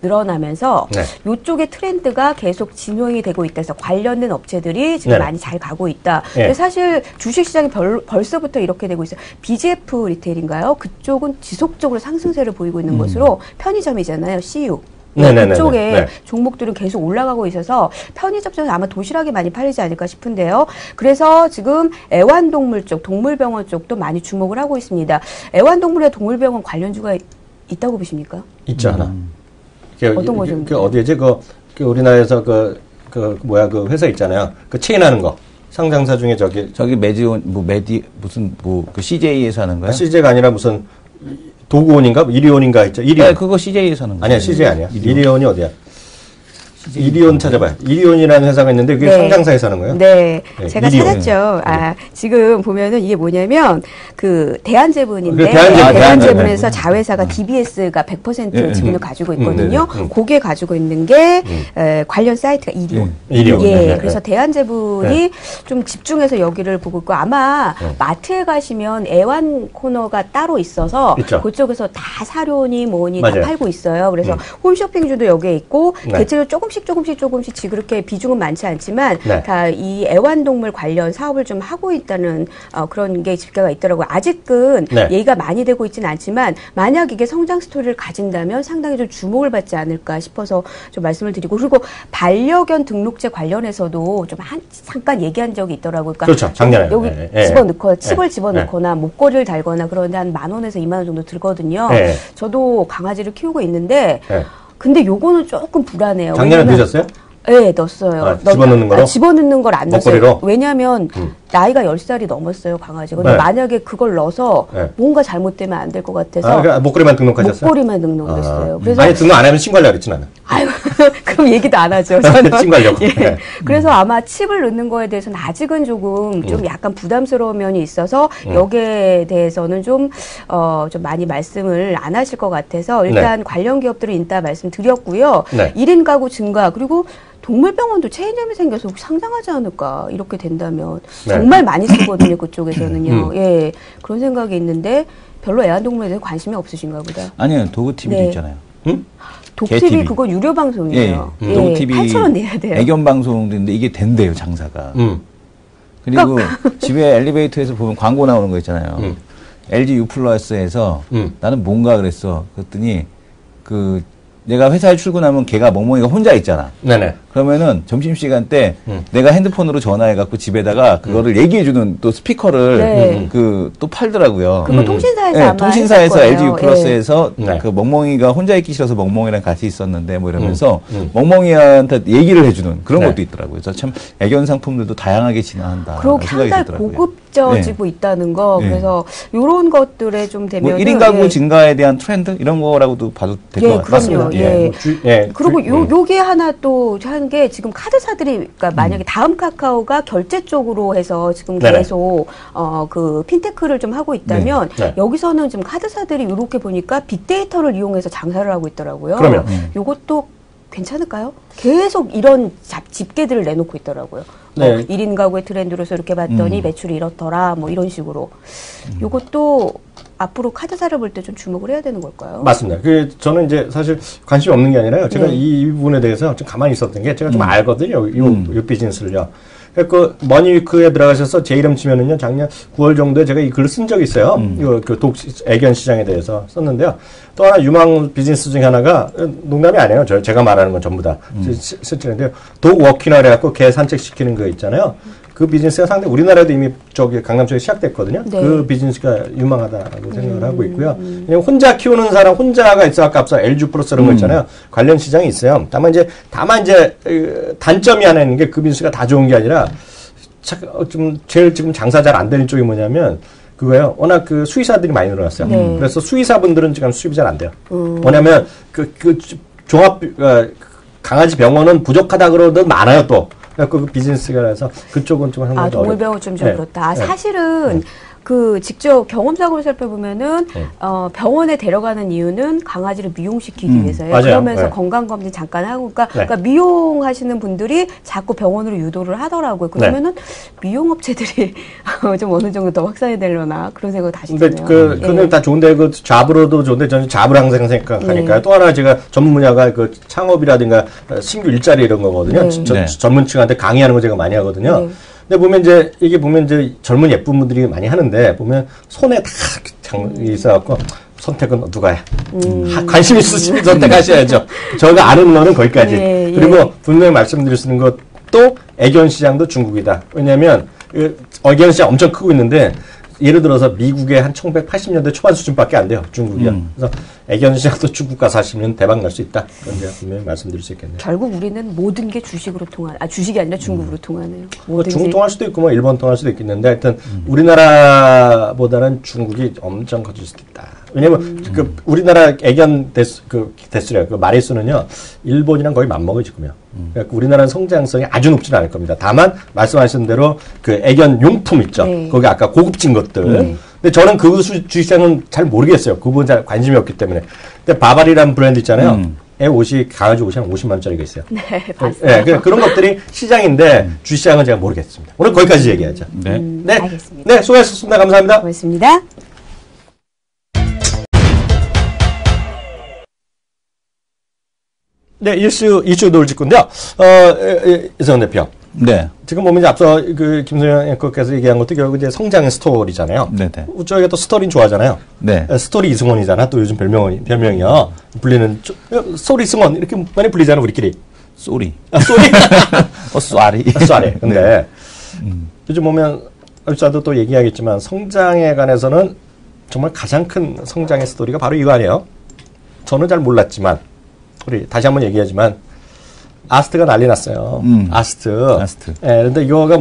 늘어나면서 네. 이쪽의 트렌드가 계속 진행이 되고 있다 해서 관련된 업체들이 지금 네네. 많이 잘 가고 있다. 네. 근데 사실 주식시장이 벌써부터 이렇게 되고 있어요. BGF 리테일인가요? 그쪽은 지속적으로 상승세를 보이고 있는 것으로 편의점이잖아요. CU. 네네네네. 그쪽에 네. 종목들은 계속 올라가고 있어서 편의점 쪽에서 아마 도시락이 많이 팔리지 않을까 싶은데요. 그래서 지금 애완동물 쪽, 동물병원 쪽도 많이 주목을 하고 있습니다. 애완동물의 동물병원 관련주가 있다고 보십니까? 있죠, 하나. 어떤 거죠? 어디지? 그 우리나라에서 그 회사 있잖아요. 그 체인하는 거. 상장사 중에 저기 메디온 무슨 그 CJ에서 하는 거야? CJ가 아니라 무슨 도구원인가 이리온인가 있죠. 이리온. 네, 그거 CJ에서 하는 거야. 아니야, CJ 아니야. 이리온이 어디야? 이리온 찾아봐요. 이리온이라는 회사가 있는데 그게 상장사에서 하는 거예요? 네, 제가 이리온. 찾았죠. 지금 보면은 이게 뭐냐면 그 대한제분인데 대한제분. 대한제분에서 자회사가 DBS가 100% 지분을 가지고 있거든요. 거기에 가지고 있는 게 관련 사이트가 이리온. 이리온. 예, 그래서 대한제분이 좀 집중해서 여기를 보고 있고 아마 마트에 가시면 애완 코너가 따로 있어서 있죠. 그쪽에서 다 사료니 뭐니 맞아요. 다 팔고 있어요. 그래서 홈쇼핑주도 여기에 있고 네. 대체로 조금씩 그렇게 비중은 많지 않지만 네. 다 이 애완동물 관련 사업을 좀 하고 있다는 그런 게 집계가 있더라고요. 아직은 네. 얘기가 많이 되고 있지는 않지만 만약 이게 성장 스토리를 가진다면 상당히 좀 주목을 받지 않을까 싶어서 좀 말씀을 드리고 그리고 반려견 등록제 관련해서도 좀 잠깐 얘기한 적이 있더라고요. 그러니까 그렇죠. 작년에. 여기 네. 집어넣고 칩을 네. 집어넣거나 목걸이를 달거나 그런데 한 10,000원에서 20,000원 정도 들거든요. 네. 저도 강아지를 키우고 있는데 네. 근데 요거는 조금 불안해요. 작년에 왜냐면 넣으셨어요? 네, 넣었어요. 집어넣는 거로? 집어넣는 걸 안 넣었어요. 먹거리로? 왜냐하면 나이가 10살이 넘었어요, 강아지가. 근데 네. 만약에 그걸 넣어서 네. 뭔가 잘못되면 안 될 것 같아서 그러니까 목걸이만 등록하셨어요? 목걸이만 등록했어요. 그래서 아니 등록 안 하면 신고하려고 그랬지 나는. 아유, 그럼 얘기도 안 하죠. 저는. 신고하려고. 예. 네. 그래서 아마 칩을 넣는 거에 대해서는 아직은 좀 약간 부담스러운 면이 있어서 여기에 대해서는 좀 많이 말씀을 안 하실 것 같아서 일단 관련 기업들은 이따 말씀드렸고요. 네. 1인 가구 증가 그리고 동물병원도 체인점이 생겨서 상장하지 않을까 이렇게 된다면 네. 정말 많이 쓰거든요 그쪽에서는요. 예, 그런 생각이 있는데 별로 애완동물에 대해 관심이 없으신가 보다. 아니요, 도구 TV도 네. 있잖아요. 독TV 개TV. 그거 유료 방송이에요. 예, 도구 TV 8,000원 내야 돼요. 애견 방송도 있는데 이게 된대요 장사가. 그리고 집에 엘리베이터에서 보면 광고 나오는 거 있잖아요. LG U 플러스에서 나는 뭔가 그랬어. 그랬더니 내가 회사에 출근하면 걔가 멍멍이가 혼자 있잖아. 네네. 그러면은 점심시간 때 내가 핸드폰으로 전화해갖고 집에다가 그거를 얘기해주는 또 스피커를 네. 또 팔더라고요. 그거 통신사에서 네, 아마 통신사에서 했을 LG 거예요. U 플러스에서 네. 그 멍멍이가 혼자 있기 싫어서 멍멍이랑 같이 있었는데 뭐 이러면서 멍멍이한테 얘기를 해주는 그런 네. 것도 있더라고요. 그래서 참 애견 상품들도 다양하게 진화한다. 그리고 생각이 상당히 들더라고요. 고급져지고 있다는 거. 네. 그래서 요런 것들에 좀 되면 뭐 1인 가구 증가에 대한 트렌드 이런 거라고도 봐도 될 것 같습니다. 그럼요. 예. 그리고 주- 요게 하나 또 하는 게 지금 카드사들이 그러니까 만약에 다음 카카오가 결제 쪽으로 해서 지금 네네. 계속 그 핀테크를 좀 하고 있다면 네. 여기서는 지금 카드사들이 이렇게 보니까 빅데이터를 이용해서 장사를 하고 있더라고요. 그럼요. 요것도 괜찮을까요? 계속 이런 집계들을 내놓고 있더라고요. 네. 1인 가구의 트렌드로서 이렇게 봤더니 매출이 이렇더라, 뭐 이런 식으로. 요것도 앞으로 카드사를 볼 때 좀 주목을 해야 되는 걸까요? 맞습니다. 저는 이제 사실 관심이 없는 게 아니라요. 제가 이 부분에 대해서 좀 가만히 있었던 게 제가 좀 알거든요. 이 비즈니스를요. 그 머니위크에 들어가셔서 제 이름 치면은요 작년 9월 정도에 제가 이 글을 쓴 적이 있어요. 이거 애견 시장에 대해서 썼는데요. 또 하나 유망 비즈니스 중에 하나가 농담이 아니에요. 제가 말하는 건 전부 다 실제인데요. 독 워킹이라 해갖고 개 산책시키는 거 있잖아요. 그 비즈니스가 상당히 우리나라에도 이미 강남 쪽에 시작됐거든요. 네. 그 비즈니스가 유망하다고 생각을 하고 있고요. 왜냐면 혼자 키우는 사람 혼자가 있어 아까 앞서 LG 플러스 이런 거 있잖아요. 관련 시장이 있어요. 다만 이제 단점이 하나 있는 게 그 비즈니스가 다 좋은 게 아니라 제일 지금 장사 잘 안 되는 쪽이 뭐냐면 그거예요. 워낙 수의사들이 많이 늘어났어요. 네. 그래서 수의사분들은 지금 수입이 잘 안 돼요. 뭐냐면 강아지 병원은 부족하다 그러던 많아요 또. 그 비즈니스가 라서 그쪽은 좀 상당히 동물병원 좀 네. 그렇다. 네. 사실은 직접 경험상으로 살펴보면은 병원에 데려가는 이유는 강아지를 미용시키기 위해서예요. 맞아요. 그러면서 네. 건강검진 잠깐 하고, 그러니까 미용하시는 분들이 자꾸 병원으로 유도를 하더라고요. 그러면은 미용업체들이 좀 어느 정도 더 확산이 되려나 그런 생각 다시 드네요. 그건 다 좋은데 잡으로도 좋은데 저는 잡을 항상 생각하니까요. 또 하나 제가 전문 분야가 창업이라든가 신규 일자리 이런 거거든요. 네. 전문층한테 강의하는 거 제가 많이 하거든요. 네. 근데 보면 이제 젊은 예쁜 분들이 많이 하는데 보면 손에 다 있어갖고 선택은 누가 해? 관심 있으시면 선택하셔야죠. 저가 아는 거는 거기까지. 예. 그리고 분명히 말씀드릴 수 있는 것도 애견 시장도 중국이다. 왜냐하면 애견 시장 엄청 크고 있는데 예를 들어서 미국의 한 1980년대 초반 수준밖에 안 돼요. 중국이요. 그래서 애견 시장도 중국과 사시면 대박 날 수 있다. 그건 제가 분명히 말씀드릴 수 있겠네요. 결국 우리는 모든 게 주식으로 주식이 아니라 중국으로 통하네요. 중국 통할 수도 있고 뭐 일본 통할 수도 있겠는데 하여튼 우리나라보다는 중국이 엄청 커질 수도 있다. 왜냐면 그 우리나라 애견 대수래요. 그 마리수는요. 일본이랑 거의 맞먹어요 지금요. 그러니까 우리나라는 성장성이 아주 높지는 않을 겁니다. 다만 말씀하신 대로 그 애견 용품 있죠. 네. 거기 아까 고급진 것들. 근데 저는 그 주식시장은 잘 모르겠어요. 그 부분 잘 관심이 없기 때문에. 근데 바바리라는 브랜드 있잖아요. 애 옷이 강아지 옷이 한 50만 원짜리가 있어요. 네, 봤어요. 네, 그런 것들이 시장인데 주시장은 제가 모르겠습니다. 오늘 거기까지 얘기하죠. 네, 알겠습니다. 네, 수고하셨습니다. 감사합니다. 고맙습니다. 네, 이슈 돌 직구인데요. 이성훈 대표. 네. 지금 보면 이제 앞서 그 김소영 앵커께서 얘기한 것도 결국 이제 성장의 스토리잖아요. 네네. 저희가 또 스토리는 좋아하잖아요. 네. 스토리 이승원이잖아. 또 요즘 별명이요. 불리는 스토리 이승원 이렇게 많이 불리잖아 우리끼리. 쏘리. 쏘리. 쏘리. 쏘리. 근데 요즘 보면 알자도 또 얘기하겠지만 성장에 관해서는 정말 가장 큰 성장의 스토리가 바로 이거 아니에요. 저는 잘 몰랐지만 우리 다시 한번 얘기하지만. 아스트가 난리 났어요. 아스트. 예, 그런데 이거가,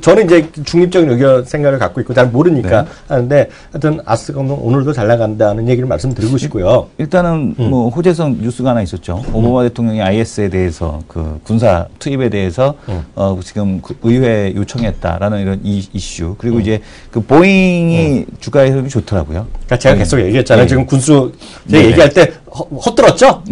저는 이제 중립적인 의견 생각을 갖고 있고 잘 모르니까 네. 하는데, 하여튼 아스트가 오늘도 잘 나간다는 얘기를 말씀드리고 싶고요. 일단은 뭐 호재성 뉴스가 하나 있었죠. 오바마 대통령이 IS에 대해서 그 군사 투입에 대해서 지금 의회에 요청했다라는 이런 이슈. 그리고 이제 그 보잉이 주가 흐름이 좋더라고요. 그러니까 제가 계속 얘기했잖아요. 지금 군수, 제가 얘기할 때 헛들었죠?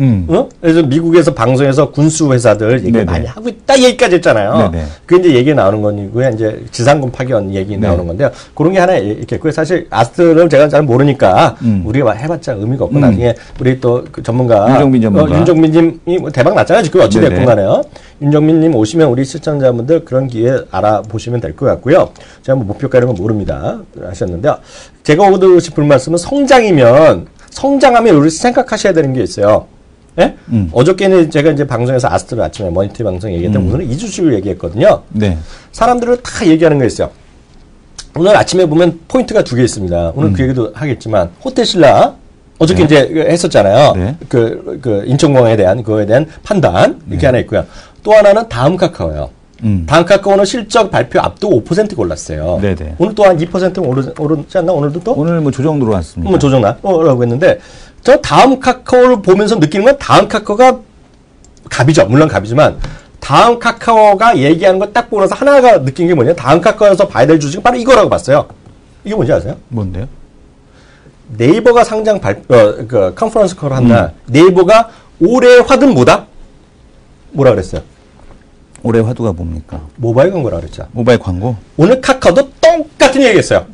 그래서 미국에서 방송에서 군수 회사들 얘기 많이 하고 있다 얘기까지 했잖아요. 그게 이제 얘기 나오는 거고요. 이제 지상군 파견 얘기 나오는 건데요. 그런 게 하나 있겠고요. 사실 아스트를 제가 잘 모르니까 우리가 해봤자 의미가 없고 나중에 우리 또 그 전문가 윤종민님이 뭐 대박 났잖아요. 지금 어찌됐건 간에요. 윤종민님 오시면 우리 시청자분들 그런 기회 알아보시면 될 것 같고요. 제가 뭐 목표가 이런 건 모릅니다. 하셨는데요. 제가 오고 싶은 말씀은 성장하면 우리 생각하셔야 되는 게 있어요. 예? 어저께는 제가 이제 방송에서 아스트로 아침에 머니터리 방송 얘기했는데 오늘은 이주식을 얘기했거든요. 네. 사람들은 다 얘기하는 거 있어요. 오늘 아침에 보면 포인트가 두 개 있습니다. 오늘 그 얘기도 하겠지만 호텔신라 어저께 이제 했었잖아요. 네. 그 인천공항에 대한 그거에 대한 판단 이렇게 하나 있고요. 또 하나는 다음 카카오예요. 다음 카카오는 실적 발표 앞두고 5%가 올랐어요. 네네. 오늘 또 한 2% 오르지 않나? 오늘도 또? 오늘 뭐 조정 들어왔습니다. 뭐 조정 라고 했는데 저 다음 카카오를 보면서 느끼는 건 다음 카카오가 갑이죠. 물론 갑이지만 다음 카카오가 얘기하는 거 딱 보고 나서 하나가 느낀 게 뭐냐? 다음 카카오에서 봐야 될 주식은 바로 이거라고 봤어요. 이게 뭔지 아세요? 뭔데요? 네이버가 상장 그 컨퍼런스 콜을 한 날 네이버가 올해 화두는 뭐다? 뭐라 그랬어요? 올해 화두가 뭡니까? 모바일 광고라 그랬죠. 모바일 광고? 오늘 카카오도 똑같은 얘기 했어요.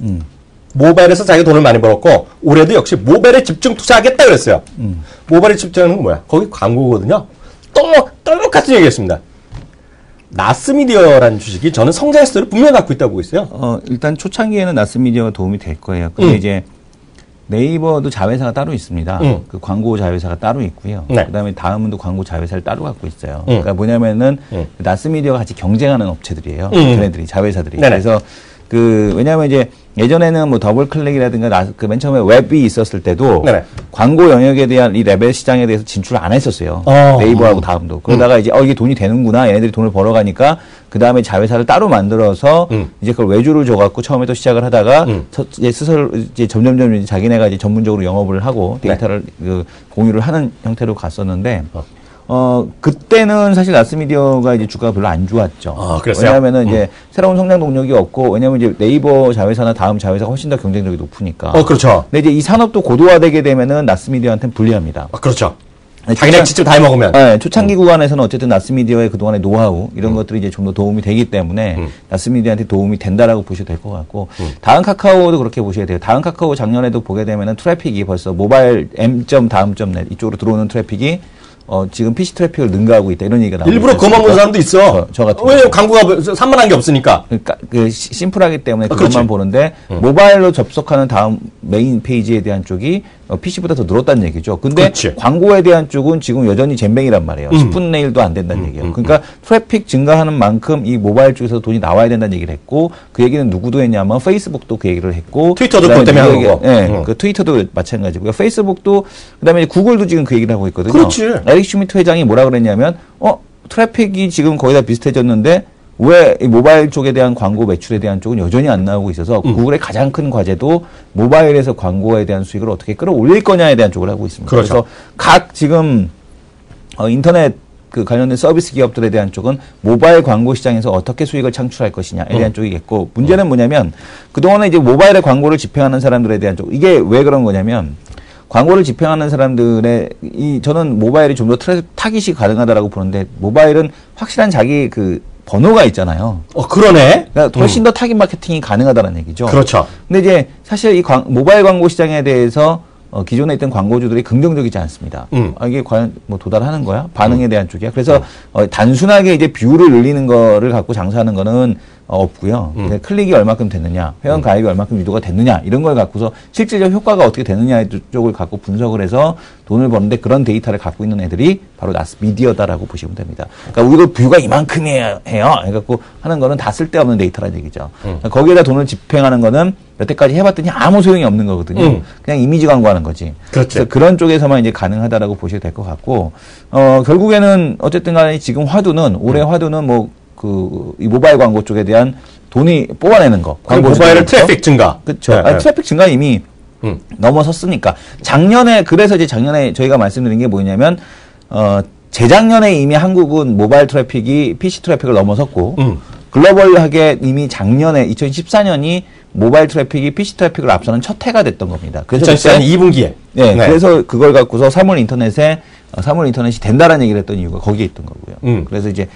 모바일에서 자기가 돈을 많이 벌었고 올해도 역시 모바일에 집중 투자하겠다 그랬어요. 모바일에 집중하는 건 뭐야? 거기 광고거든요. 똑같은 얘기 했습니다. 나스미디어라는 주식이 저는 성장 스토리를 분명히 갖고 있다고 보고 있어요. 일단 초창기에는 나스미디어가 도움이 될 거예요. 근데 이제 네이버도 자회사가 따로 있습니다. 그 광고 자회사가 따로 있고요. 네. 그다음에 다음은 또 광고 자회사를 따로 갖고 있어요. 그러니까 뭐냐면은 나스미디어가 같이 경쟁하는 업체들이에요. 걔네들이 자회사들이. 네네. 그래서 왜냐하면 이제 예전에는 뭐 더블 클릭이라든가 그 맨 처음에 웹이 있었을 때도 네네. 광고 영역에 대한 이 레벨 시장에 대해서 진출을 안 했었어요. 네이버하고 다음도. 그러다가 이제 이게 돈이 되는구나. 얘네들이 돈을 벌어가니까 그 다음에 자회사를 따로 만들어서 이제 그걸 외주를 줘갖고 처음에 또 시작을 하다가 이제 스스로 이제 점점점 이제 자기네가 이제 전문적으로 영업을 하고 데이터를 그 공유를 하는 형태로 갔었는데 그때는 사실 나스미디어가 이제 주가가 별로 안 좋았죠. 그랬어요? 왜냐하면은 이제 새로운 성장 동력이 없고, 왜냐하면 이제 네이버 자회사나 다음 자회사가 훨씬 더 경쟁력이 높으니까. 그렇죠. 근데 이제 이 산업도 고도화되게 되면은 나스미디어한테는 불리합니다. 그렇죠. 자기네 직접 다 해먹으면. 네, 초창기 구간에서는 어쨌든 나스미디어의 그동안의 노하우, 이런 것들이 이제 좀 더 도움이 되기 때문에 나스미디어한테 도움이 된다라고 보셔도 될 것 같고, 다음 카카오도 그렇게 보셔야 돼요. 다음 카카오 작년에도 보게 되면은 트래픽이 벌써 모바일 M.다음.net 이쪽으로 들어오는 트래픽이 지금 PC 트래픽을 능가하고 있다 이런 얘기가 나오고 일부러 그만 보는 사람도 있어. 저 같은 왜냐면 광고가 산만한 게 없으니까. 그러니까 심플하기 때문에 그것만 그렇지. 보는데 모바일로 접속하는 다음 메인 페이지에 대한 쪽이 PC보다 더 늘었다는 얘기죠. 근데 그렇지. 광고에 대한 쪽은 지금 여전히 잼뱅이란 말이에요. 10분의 1도 안 된다는 얘기예요. 그러니까 트래픽 증가하는 만큼 이 모바일 쪽에서 돈이 나와야 된다는 얘기를 했고 그 얘기는 누구도 했냐면 페이스북도 그 얘기를 했고 트위터도 그것 때문에 하는 거고. 네, 그 트위터도 마찬가지고요. 페이스북도 그다음에 구글도 지금 그 얘기를 하고 있거든요. 그렇지. 에릭 슈미트 회장이 뭐라 그랬냐면 트래픽이 지금 거의 다 비슷해졌는데 왜 이 모바일 쪽에 대한 광고 매출에 대한 쪽은 여전히 안 나오고 있어서 구글의 가장 큰 과제도 모바일에서 광고에 대한 수익을 어떻게 끌어올릴 거냐에 대한 쪽을 하고 있습니다. 그렇죠. 그래서 각 지금 인터넷 그 관련된 서비스 기업들에 대한 쪽은 모바일 광고 시장에서 어떻게 수익을 창출할 것이냐에 대한 쪽이겠고 문제는 뭐냐면 그동안에 이제 모바일에 광고를 집행하는 사람들에 대한 쪽 이게 왜 그런 거냐면 광고를 집행하는 사람들의 저는 모바일이 좀 더 타깃이 가능하다라고 보는데 모바일은 확실한 자기 그 번호가 있잖아요. 그러네. 그러니까 훨씬 더 타깃 마케팅이 가능하다는 얘기죠. 그렇죠. 근데 이제 사실 이 모바일 광고 시장에 대해서 기존에 있던 광고주들이 긍정적이지 않습니다. 이게 과연 뭐 도달하는 거야? 반응에 대한 쪽이야. 그래서 단순하게 이제 뷰를 늘리는 거를 갖고 장사하는 거는 없고요. 클릭이 얼마큼 됐느냐, 회원 가입이 얼마큼 유도가 됐느냐 이런 걸 갖고서 실질적 효과가 어떻게 되느냐 쪽을 갖고 분석을 해서 돈을 버는데 그런 데이터를 갖고 있는 애들이 바로 나스미디어다라고 보시면 됩니다. 그러니까 우리가 뷰가 이만큼이에요. 해갖고 하는 거는 다 쓸데없는 데이터라는 얘기죠. 그러니까 거기에다 돈을 집행하는 거는 여태까지 해봤더니 아무 소용이 없는 거거든요. 그냥 이미지 광고하는 거지. 그렇지. 그래서 그런 쪽에서만 이제 가능하다라고 보셔도 될 것 같고 결국에는 어쨌든 간에 지금 화두는 올해 화두는 이 모바일 광고 쪽에 대한 돈이 뽑아내는 거. 광고 모바일 트래픽 증가. 그렇죠. 네, 트래픽 증가 이미 넘어섰으니까. 그래서 이제 작년에 저희가 말씀드린 게 뭐냐면, 재작년에 이미 한국은 모바일 트래픽이 PC 트래픽을 넘어섰고, 글로벌하게 이미 작년에 2014년이 모바일 트래픽이 PC 트래픽을 앞서는 첫 해가 됐던 겁니다. 그래서 2014년 2분기에. 네, 그래서 그걸 갖고서 3월 인터넷이 된다라는 얘기를 했던 이유가 거기에 있던 거고요. 그래서 이제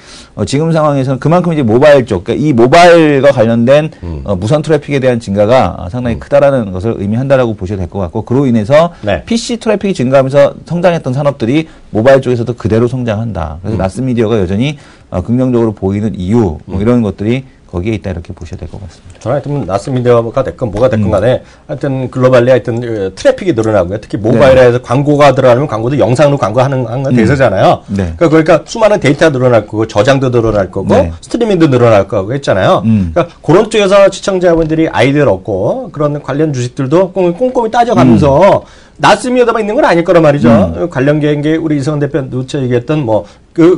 지금 상황에서는 그만큼 이제 모바일 쪽, 그러니까 이 모바일과 관련된 무선 트래픽에 대한 증가가 상당히 크다라는 것을 의미한다라고 보셔도 될 것 같고, 그로 인해서 PC 트래픽이 증가하면서 성장했던 산업들이 모바일 쪽에서도 그대로 성장한다. 그래서 나스미디어가 여전히 긍정적으로 보이는 이유, 이런 것들이 거기에 있다 이렇게 보셔야 될 것 같습니다. 저는 하여튼 나스미디어가 됐건 뭐가 됐건 간에 하여튼 글로벌리 하여튼 트래픽이 늘어나고요. 특히 모바일에서 광고가 들어가면 광고도 영상으로 광고하는 대세잖아요. 그러니까 수많은 데이터가 늘어날 거고 저장도 늘어날 거고 스트리밍도 늘어날 거고 했잖아요. 그러니까 그런 쪽에서 시청자분들이 아이디어를 얻고 그런 관련 주식들도 꼼꼼히 따져가면서 나스미디어만 있는 건 아닐 거란 말이죠. 관련계인 게 우리 이성원 대표 누차 얘기했던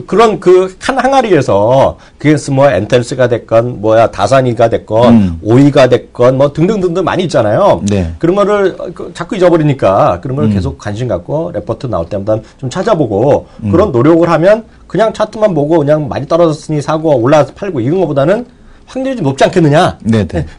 그런 한 항아리에서 그게 엔텔스가 됐건 다산이가 됐건 오이가 됐건 등등등등 많이 있잖아요. 그런 거를 자꾸 잊어버리니까 그런 걸 계속 관심 갖고 레포트 나올 때마다 좀 찾아보고 그런 노력을 하면 그냥 차트만 보고 그냥 많이 떨어졌으니 사고 올라서 팔고 이런 거보다는 확률이 좀 높지 않겠느냐.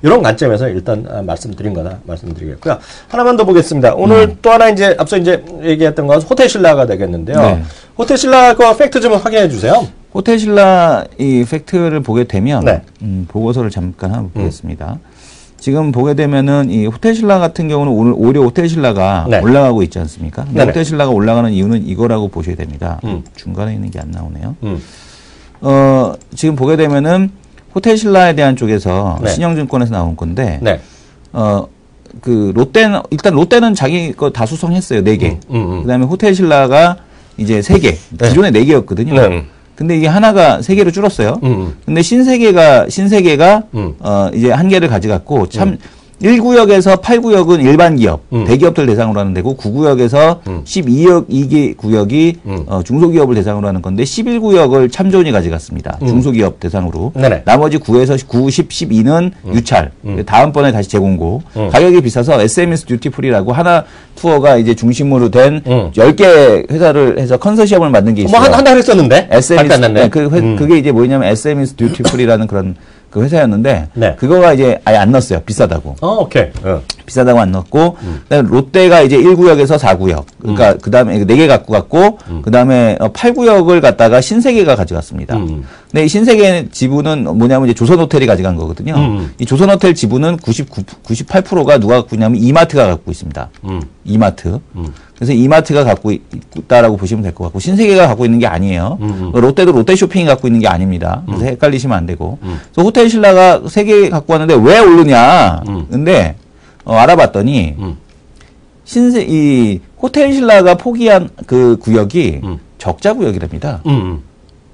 이런 관점에서 일단 말씀드린 거나 말씀드리겠고요. 하나만 더 보겠습니다. 오늘 또 하나 이제 앞서 이제 얘기했던 건 호텔신라가 되겠는데요. 호텔신라 거 팩트 좀 확인해 주세요. 호텔신라 이 팩트를 보게 되면 보고서를 잠깐 한번 보겠습니다. 지금 보게 되면은 이 호텔신라 같은 경우는 오늘 오히려 호텔신라가 올라가고 있지 않습니까? 호텔신라가 올라가는 이유는 이거라고 보셔야 됩니다. 중간에 있는 게 안 나오네요. 지금 보게 되면은 호텔신라에 대한 쪽에서 신영증권에서 나온 건데 일단 롯데는 자기 거 다 수성했어요. 4개. 그다음에 호텔신라가 이제 3개. 기존에 4개였거든요. 근데 이게 하나가 3개로 줄었어요. 근데 신세계가 이제 1개를 가져갔고 참 1구역에서 8구역은 일반 기업, 대기업들 대상으로 하는 데고 9구역에서 12억 2개 구역이 중소기업을 대상으로 하는 건데 11구역을 참조원이 가져갔습니다. 중소기업 대상으로. 나머지 9에서 9, 10, 12는 유찰. 다음번에 다시 재공고. 가격이 비싸서 SMES 듀티프리라고 하나 투어가 이제 중심으로 된 10개 회사를 해서 컨소시엄을 만든 게 있어요. 한 달 했었는데? SMES, 그게 이제 뭐냐면 SMES 듀티프리라는 그런 그 회사였는데 그거가 이제 아예 안 넣었어요. 비싸다고. 오케이. 비싸다고 안 넣었고, 그다음에 롯데가 이제 1구역에서 4구역. 그러니까 그다음에 4개 갖고 갔고, 그다음에 8구역을 갖다가 신세계가 가져갔습니다. 근데 이 신세계 지분은 뭐냐면 이제 조선호텔이 가져간 거거든요. 이 조선호텔 지분은 98%가 누가 갖고 있냐면 이마트가 갖고 있습니다. 이마트. 그래서 이마트가 갖고 있다라고 보시면 될 것 같고, 신세계가 갖고 있는 게 아니에요. 롯데도 롯데쇼핑이 갖고 있는 게 아닙니다. 그래서 헷갈리시면 안 되고. 그래서 호텔 신라가 3개 갖고 왔는데 왜 오르냐? 근데 알아봤더니 이 호텔 신라가 포기한 그 구역이 적자 구역이랍니다.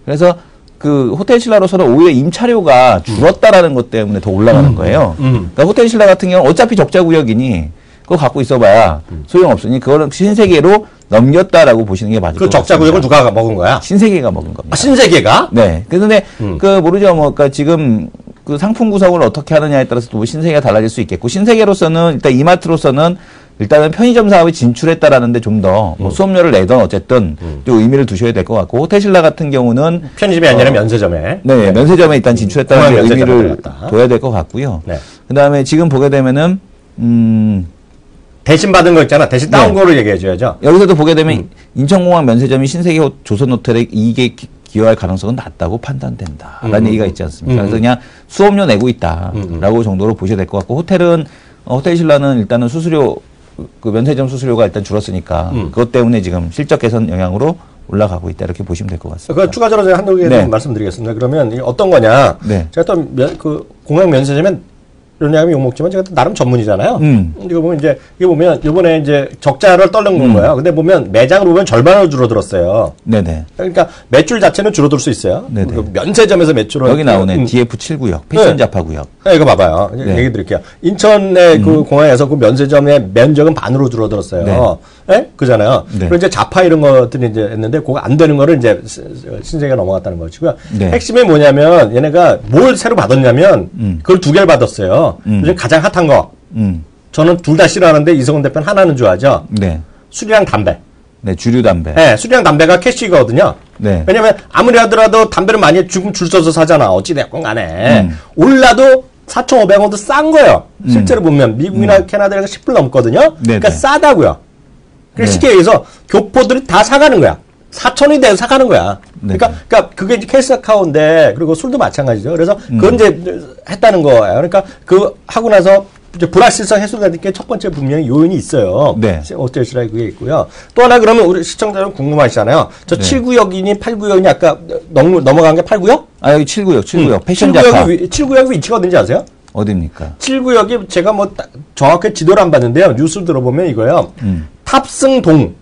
그래서 그 호텔 신라로서는 오히려 임차료가 줄었다라는 것 때문에 더 올라가는 거예요. 그러니까 호텔 신라 같은 경우는 어차피 적자 구역이니 그거 갖고 있어봐야 소용없으니 그거는 신세계로 넘겼다라고 보시는 게 맞을 것 같습니다. 그 적자 구역을 누가 먹은 거야? 신세계가 먹은 겁니다. 아, 신세계가? 네. 그런데 그 모르죠. 뭐 그러니까 지금 그 상품 구성을 어떻게 하느냐에 따라서 또 신세계가 달라질 수 있겠고, 신세계로서는 일단 이마트로서는 일단은 편의점 사업에 진출했다라는데 좀 더 뭐 수업료를 내던 어쨌든 또 의미를 두셔야 될 것 같고, 호텔신라 같은 경우는 편의점이 아니라 면세점에. 네, 면세점에 일단 진출했다는 의미를 둬야 될 것 같고요. 네. 그다음에 지금 보게 되면은 대신 받은 거 있잖아. 대신 따온 거를 얘기해줘야죠. 여기서도 보게 되면 인천공항 면세점이 신세계 조선호텔에 이익에 기여할 가능성은 낮다고 판단된다라는 얘기가 있지 않습니까? 그래서 그냥 수업료 내고 있다라고 정도로 보셔야 될 것 같고, 호텔은 호텔신라는 일단은 수수료, 그 면세점 수수료가 일단 줄었으니까 그것 때문에 지금 실적 개선 영향으로 올라가고 있다, 이렇게 보시면 될 것 같습니다. 그 추가적으로 제가 한두 개 말씀드리겠습니다. 그러면 이게 어떤 거냐? 제가 또 그 공항 면세점엔 이런 얘기하면 욕먹지만 제가 나름 전문이잖아요. 이거 보면 이제, 이거 보면 이번에 이제 적자를 떨는 건 거예요. 근데 보면 매장으로 보면 절반으로 줄어들었어요. 네네. 그러니까 매출 자체는 줄어들 수 있어요. 그 면세점에서 매출은. 여기 나오네. DF7구역. 패션 자파구역. 네, 이거 봐봐요. 얘기 드릴게요. 인천의 그 공항에서 그 면세점의 면적은 반으로 줄어들었어요. 네? 그잖아요. 그리고 이제 자파 이런 것들이 이제 했는데 그거 안 되는 거를 이제 신세계가 넘어갔다는 것이고요. 핵심이 뭐냐면 얘네가 뭘 새로 받았냐면 그걸 2개를 받았어요. 요즘 가장 핫한 거. 저는 둘 다 싫어하는데 이성훈 대표는 하나는 좋아하죠. 네. 술이랑 담배. 네, 주류 담배. 네, 술이랑 담배가 캐시거든요. 네. 왜냐면 아무리 하더라도 담배를 많이 지금 줄 서서 사잖아. 어찌됐건 간에. 올라도 4,500원도 싼 거예요. 실제로 보면 미국이나 캐나다에서 10불 넘거든요. 그러니까 싸다고요. 그러니까 쉽게 얘기해서 교포들이 다 사가는 거야. 4,000원이 돼서 사가는 거야. 그러니까 그게 이제 캐시카우인데, 그리고 술도 마찬가지죠. 그래서 그건 이제 했다는 거예요. 그러니까 그 하고 나서 이제 불확실성 해소되는 게 첫 번째 분명히 요인이 있어요. 네. 호텔신라에 그게 있고요. 또 하나 그러면 우리 시청자 여러분 궁금하시잖아요. 저 7구역이니 8구역이니 아까 넘어간 게 8구역? 아, 여기 7구역. 패션 자파. 7구역이 위치가 어딘지 아세요? 어딥니까? 7구역이 제가 뭐 정확히 지도를 안 봤는데요. 뉴스를 들어보면 이거예요. 탑승동.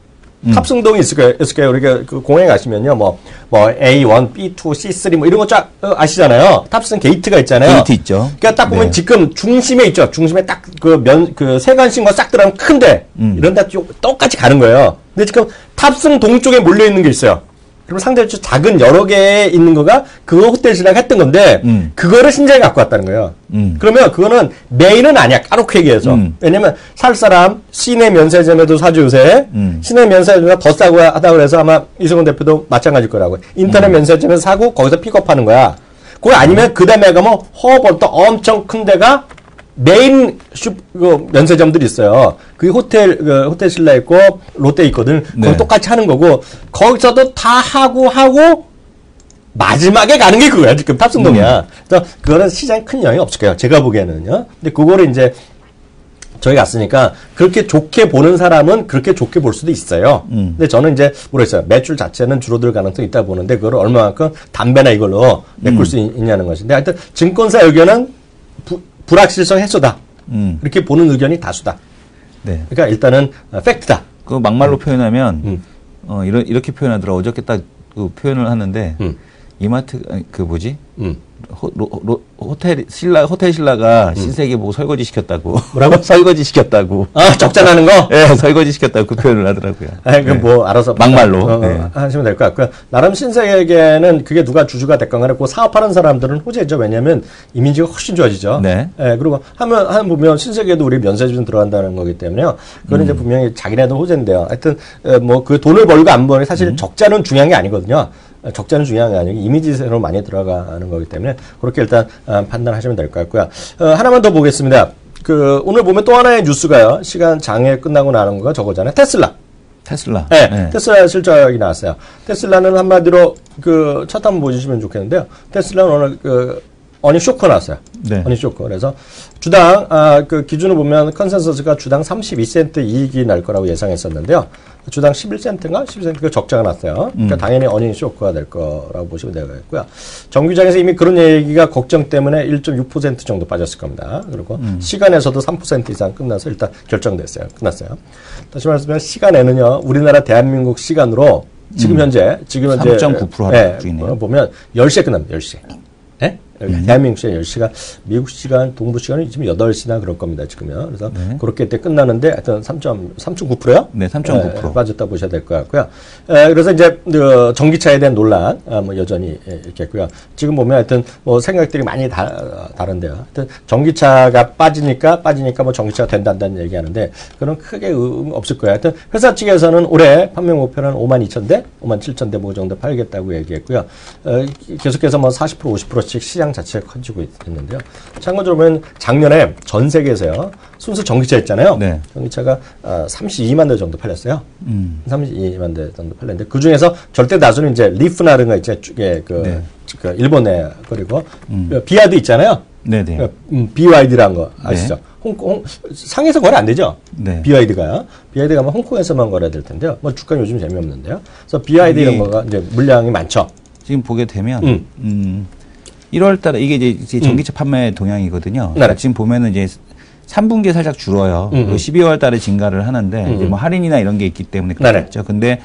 탑승동이 있을 거예요. 우리가 그 공항에 가시면요. 뭐 A1, B2, C3 뭐 이런 거 쫙 아시잖아요. 탑승 게이트가 있잖아요. 게이트 있죠. 그러니까 딱 보면 지금 중심에 있죠. 중심에 딱 그 세관심과 싹 들어가면 큰데 이런 데 똑같이 가는 거예요. 근데 지금 탑승동 쪽에 몰려 있는 게 있어요. 그럼 상대적으로 작은 여러 개 있는 거가 그거 호텔신라가 했던 건데 그거를 신세계가 갖고 왔다는 거예요. 그러면 그거는 메인은 아니야. 까놓고 얘기해서. 왜냐면 살 사람 시내 면세점에도 사죠 요새. 시내 면세점에서 더 싸고 하다 그래서 아마 이성훈 대표도 마찬가지일 거라고. 인터넷 면세점에서 사고 거기서 픽업하는 거야. 그거 아니면 그 다음에 가면 허벌도 엄청 큰 데가 메인 면세점들이 있어요. 그게 호텔신라 있고 롯데 있거든. 그건 똑같이 하는 거고 거기서도 다 하고 마지막에 가는 게 그거야. 지금 탑승동이야. 그래서 그거는 시장에 큰 영향이 없을 거예요. 제가 보기에는요. 근데 그거를 이제 저희 갔으니까 그렇게 좋게 보는 사람은 그렇게 좋게 볼 수도 있어요. 근데 저는 이제 모르겠어요. 매출 자체는 줄어들 가능성이 있다 보는데 그걸 얼마만큼 담배나 이걸로 메꿀 수 있냐는 것인데 하여튼 증권사 의견은 불확실성 해소다. 이렇게 보는 의견이 다수다. 네. 그러니까 일단은 팩트다. 그 막말로 표현하면 이렇게 표현하더라. 어저께 딱 그 표현을 하는데 이마트 그 뭐지? 호텔 신라가 신세계 보고 설거지 시켰다고. 뭐라고? 설거지 시켰다고. 아, 적자나는 거? 네, 설거지 시켰다고 그 표현을 하더라고요. 그럼 뭐 알아서 막말로 하시면 될 것 같고요. 나름 신세계는 그게 누가 주주가 됐건 간에 그 사업하는 사람들은 호재죠. 왜냐하면 이미지가 훨씬 좋아지죠. 네. 그리고 하면 보면 신세계도 우리 면세점 들어간다는 거기 때문에요. 그건 이제 분명히 자기네도 호재인데요. 하여튼 뭐 그 돈을 벌고 안 벌고 사실 적자는 중요한 게 아니거든요. 적자는 중요한 게 아니고 이미지로 많이 들어가는 거기 때문에 그렇게 일단 판단하시면 될 것 같고요. 하나만 더 보겠습니다. 오늘 보면 또 하나의 뉴스가요. 시간 장애 끝나고 나는 거가 저거잖아요. 테슬라. 네, 네. 테슬라 실적이 나왔어요. 테슬라는 한마디로 차트 한번 보시면 좋겠는데요. 테슬라는 오늘 어닝 쇼크 나왔어요. 네. 어닝 쇼크. 그래서 주당, 기준을 보면 컨센서스가 주당 32센트 이익이 날 거라고 예상했었는데요. 주당 11센트인가? 12센트가 적자가 났어요. 그러니까 당연히 어닝 쇼크가 될 거라고 보시면 되겠고요. 정규장에서 이미 그런 얘기가 걱정 때문에 1.6% 정도 빠졌을 겁니다. 그리고 시간에서도 3% 이상 끝나서 일단 결정됐어요. 끝났어요. 다시 말하면 시간에는요, 우리나라 대한민국 시간으로 지금 현재 3.9% 하락 중이네요. 보면 10시에 끝납니다. 10시에. 네? 대한민국 시간 10시가, 미국 시간, 동부 시간은 지금 8시나 그럴 겁니다, 지금요. 그래서 그렇게 때 끝나는데 하여튼 3.9%요? 네, 3.9%. 빠졌다 보셔야 될 것 같고요. 그래서 이제, 전기차에 대한 논란, 여전히 이렇게 했고요. 지금 보면 하여튼 생각들이 많이 다른데요. 하여튼 전기차가 빠지니까 전기차가 된다는 얘기 하는데, 그런 크게 없을 거예요. 하여튼 회사 측에서는 올해 판매 목표는 52,000대, 57,000대 뭐 정도 팔겠다고 얘기했고요. 계속해서 40%, 50%씩 시장 자체가 커지고 있는데요. 참고적으로 보면 작년에 전 세계에서요. 순수 전기차 있잖아요. 네. 전기차가 32만 대 정도 팔렸어요. 32만 대 정도 팔렸는데 그 중에서 절대 다수는 이제 리프나 이런 거 있죠. 일본에 그리고 비아드 있잖아요. 네네. BYD라는 거 아시죠? 네. 상해에서 거래 안 되죠? 네. BYD가요. BYD가 아마 홍콩에서만 거래될 텐데요. 주가 요즘 재미없는데요. 그래서 BYD 이런 거가 이제 물량이 많죠. 지금 보게 되면 1월 달에 이게 이제 전기차 판매 동향이거든요. 그러니까 지금 보면은 이제 3분기에 살짝 줄어요. 12월 달에 증가를 하는데 이제 할인이나 이런 게 있기 때문에 그렇죠. 근데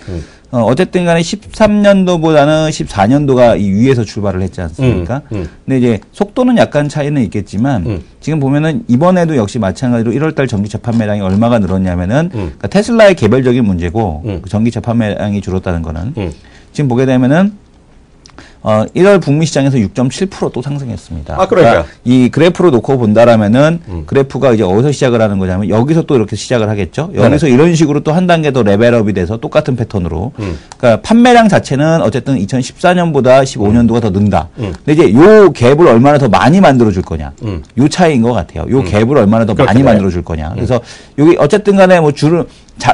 어쨌든 간에 13년도보다는 14년도가 이 위에서 출발을 했지 않습니까? 근데 이제 속도는 약간 차이는 있겠지만 지금 보면은 이번에도 역시 마찬가지로 1월 달 전기차 판매량이 얼마가 늘었냐면은 그러니까 테슬라의 개별적인 문제고 전기차 판매량이 줄었다는 거는 지금 보게 되면은 1월 북미 시장에서 6.7% 또 상승했습니다. 그러니까 이 그래프로 놓고 본다라면은 그래프가 이제 어디서 시작을 하는 거냐면 여기서 또 이렇게 시작을 하겠죠. 여기서 이런 식으로 또 한 단계 더 레벨업이 돼서 똑같은 패턴으로. 그러니까 판매량 자체는 어쨌든 2014년보다 15년도가 더 는다. 근데 이제 요 갭을 얼마나 더 많이 만들어 줄 거냐. 요 차이인 것 같아요. 요 갭을 얼마나 더 많이 만들어 줄 거냐. 그래서 여기 어쨌든 간에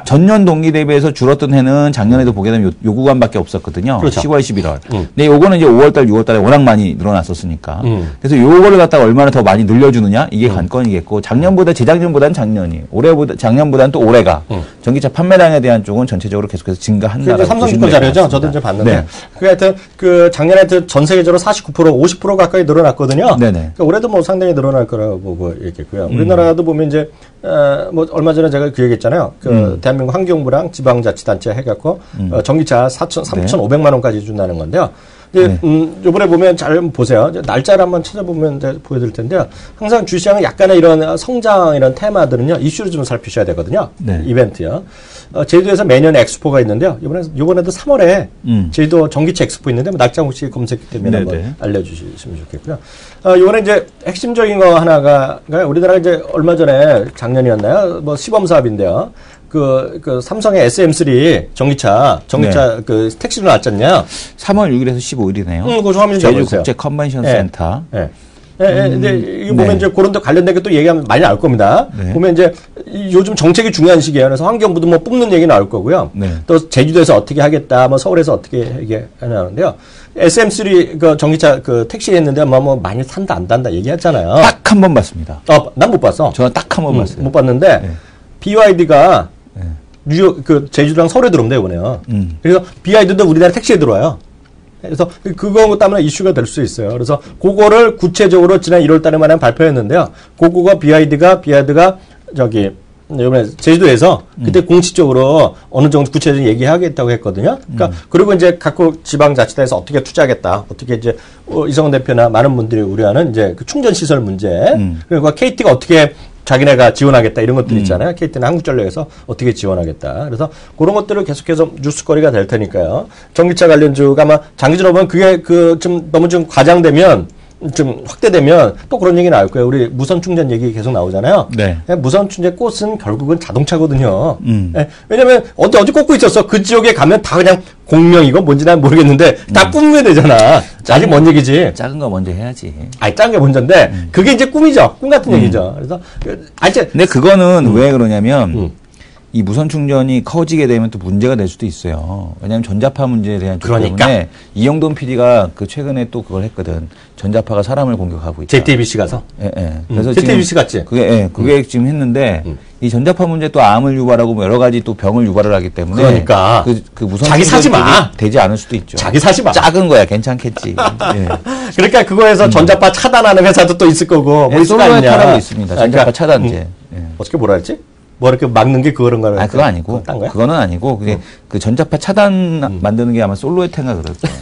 전년 동기 대비해서 줄었던 해는 작년에도 보게 되면 요 구간밖에 없었거든요. 그렇죠. 10월, 11월. 근데 요거는 이제 5월달, 6월달에 워낙 많이 늘어났었으니까. 그래서 요거를 갖다가 얼마나 더 많이 늘려주느냐 이게 관건이겠고 재작년보다는 작년이, 작년보다는 또 올해가 전기차 판매량에 대한 쪽은 전체적으로 계속해서 증가한다라고 삼성증권 자료죠. 저도 이제 봤는데. 네. 하여튼 작년에 전 세계적으로 49%, 50% 가까이 늘어났거든요. 네네. 그러니까 올해도 상당히 늘어날 거라고 보고 얘기했고요. 우리나라도 보면 이제 얼마 전에 제가 그 얘기했잖아요. 대한민국 환경부랑 지방자치단체 해갖고 전기차 3,500만 원까지 준다는 건데요. 이제 요번에 보면 잘 보세요. 날짜를 한번 찾아보면 보여드릴 텐데요. 항상 주시장은 약간의 이런 성장 이런 테마들은요 이슈를 좀 살피셔야 되거든요. 네. 이벤트요. 제주도에서 매년 엑스포가 있는데요. 요번에도 3월에 제주도 전기차 엑스포 있는데 날짜 혹시 검색되면 한번 알려주시면 좋겠고요. 요번에 이제 핵심적인 거 하나가 우리나라 이제 얼마 전에 작년이었나요? 시범 사업인데요. 삼성의 SM3 전기차 택시로 나왔잖아요. 3월 6일에서 15일이네요. 그거 좀 화면 제주 잡아주세요. 국제 컨벤션 센터. 근데 이거 보면 이제 그런 데 관련된 게 또 얘기하면 많이 나올 겁니다. 보면 이제 요즘 정책이 중요한 시기예요. 그래서 환경부도 뽑는 얘기 나올 거고요. 또 제주도에서 어떻게 하겠다, 서울에서 어떻게 하냐는데요. SM3 전기차 택시 했는데 많이 탄다 안 탄다 얘기했잖아요. 딱 한 번 봤습니다. 난 못 봤어. 저는 딱 한 번 봤어요. 못 봤는데 BYD가 뉴욕 제주도랑 서울에 들어온대요, 이번에요. 그래서 BYD도 우리나라 택시에 들어와요. 그래서 그거 때문에 이슈가 될 수 있어요. 그래서 그거를 구체적으로 지난 1월 달에만 발표했는데요. 그거가 BYD가 이번에 제주도에서 그때 공식적으로 어느 정도 구체적으로 얘기하겠다고 했거든요. 그러니까 그리고 이제 각국 지방자치단에서 어떻게 투자하겠다. 어떻게 이제 이성훈 대표나 많은 분들이 우려하는 이제 충전 시설 문제. 그리고 KT가 어떻게 자기네가 지원하겠다 이런 것들 있잖아요. KT는 한국전력에서 어떻게 지원하겠다. 그래서 그런 것들을 계속해서 뉴스거리가 될 테니까요. 전기차 관련주가 아마 장기적으로 보면 그게 너무 좀 과장되면 좀 확대되면 또 그런 얘기 나올 거예요. 우리 무선 충전 얘기 계속 나오잖아요. 네. 무선 충전 꽃은 결국은 자동차거든요. 네. 왜냐면 어디 꽂고 있었어. 그 지역에 가면 다 그냥 공명이고 뭔지 난 모르겠는데 다 꾸미면 되잖아. 아직 먼 얘기지. 작은 거 먼저 해야지. 아니, 작은 게 먼저인데 그게 이제 꿈이죠. 꿈 같은 얘기죠. 그래서 근데 그거는 왜 그러냐면 이 무선 충전이 커지게 되면 또 문제가 될 수도 있어요. 왜냐하면 전자파 문제에 대한 쪽 때문에 이영돈 PD가 그 최근에 또 그걸 했거든. 전자파가 사람을 공격하고 있다. JTBC 가서? 예, 예. 그래서 JTBC 갔지? 그게 지금 했는데 이 전자파 문제 또 암을 유발하고 뭐 여러 가지 또 병을 유발을 하기 때문에 그러니까 그 무선 자기 사지 마. 되지 않을 수도 있죠. 자기 사지 마. 작은 거야 괜찮겠지. 예. 그러니까 그거에서 전자파 차단하는 회사도 또 있을 거고 뭐 솔로에타라고 있습니다. 전자파 차단제. 어떻게 뭐라 했지? 뭐 이렇게 막는 게 그런 거는? 그거 아니고. 딴 거야? 그거는 아니고. 그게 그 전자파 차단 만드는 게 아마 솔로에타인가 그럴 거예요.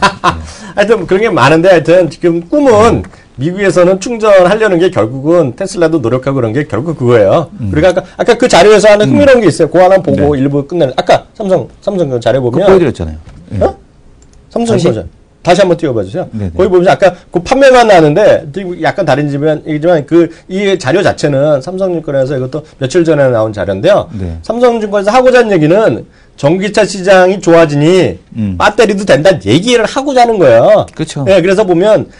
하여튼 그런 게 많은데 하여튼 지금 꿈은 미국에서는 충전하려는 게 결국은 테슬라도 노력하고 그런 게 결국 그거예요. 그러니까 아까 그 자료에서 하는 흥미로운 게 있어요. 그거 하나 보고 일부 끝내는. 아까 삼성 그 자료 보면. 보여드렸잖아요. 어? 삼성 버전. 다시 한번 띄워봐 주세요. 네네. 거기 보면 아까 그 판매만 나왔는데 약간 다른 집이지만 이 자료 자체는 삼성증권에서 이것도 며칠 전에 나온 자료인데요. 네. 삼성증권에서 하고자 하는 얘기는 전기차 시장이 좋아지니 배터리도 된다는 얘기를 하고자 하는 거예요. 그렇죠. 네, 그래서 보면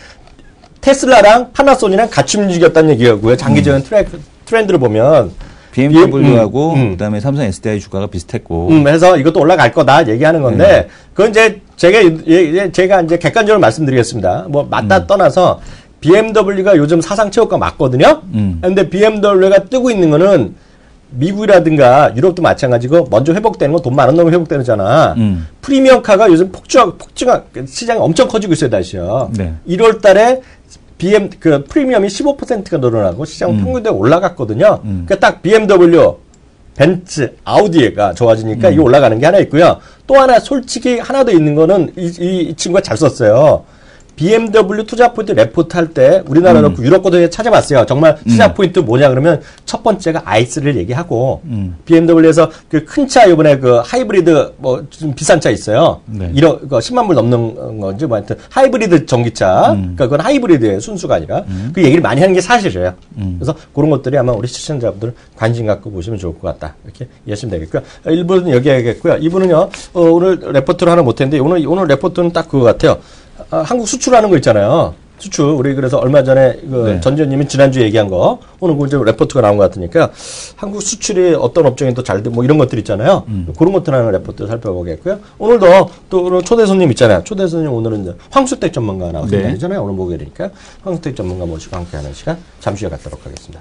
테슬라랑 파나소닉이랑 같이 움직였다는 얘기고요. 장기적인 트렌드를 보면. BMW하고 그다음에 삼성 SDI 주가가 비슷했고 해서 이것도 올라갈 거다 얘기하는 건데 그건 이제 제가 이제 객관적으로 말씀드리겠습니다. 뭐 맞다 떠나서 BMW가 요즘 사상 최고가 맞거든요. 근데 BMW가 뜨고 있는 거는 미국이라든가 유럽도 마찬가지고 먼저 회복되는 건 돈 많은 놈이 회복되잖아. 프리미엄카가 요즘 폭증한 시장이 엄청 커지고 있어요, 다시요. 네. 1월 달에 프리미엄이 15%가 늘어나고 시장 평균대가 올라갔거든요. 그러니까 딱 BMW, 벤츠, 아우디가 좋아지니까 이게 올라가는 게 하나 있고요. 또 하나 솔직히 하나 더 있는 거는 이 친구가 잘 썼어요. BMW 투자 포인트 레포트 할 때 우리나라 넣고 유럽 것도 찾아봤어요. 정말 투자 포인트 뭐냐 그러면 첫 번째가 아이스를 얘기하고 BMW에서 그 큰 차 이번에 그 하이브리드 뭐 좀 비싼 차 있어요. 네. 10만 불 넘는 건지 뭐 하여튼 하이브리드 전기차. 그러니까 그건 하이브리드의 순수가 아니라 그 얘기를 많이 하는 게 사실이에요. 그래서 그런 것들이 아마 우리 시청자분들 관심 갖고 보시면 좋을 것 같다. 이렇게 이해하시면 되겠고요. 1부는 여기 하겠고요. 2부는요. 오늘 레포트를 하나 못했는데 오늘 레포트는 딱 그거 같아요. 한국 수출하는 거 있잖아요. 수출. 우리 그래서 얼마 전에 전 의원님이 지난주에 얘기한 거 오늘 그 이제 레포트가 나온 것 같으니까 한국 수출이 어떤 업종이 또 잘 돼 뭐 이런 것들 있잖아요. 그런 것들 하는 레포트 살펴보겠고요. 오늘도 또 초대 손님 있잖아요. 초대 손님 오늘은 이제 황수택 전문가 나오신 분이잖아요. 오늘 목요일이니까 황수택 전문가 모시고 함께하는 시간 잠시 후에 갖도록 하겠습니다.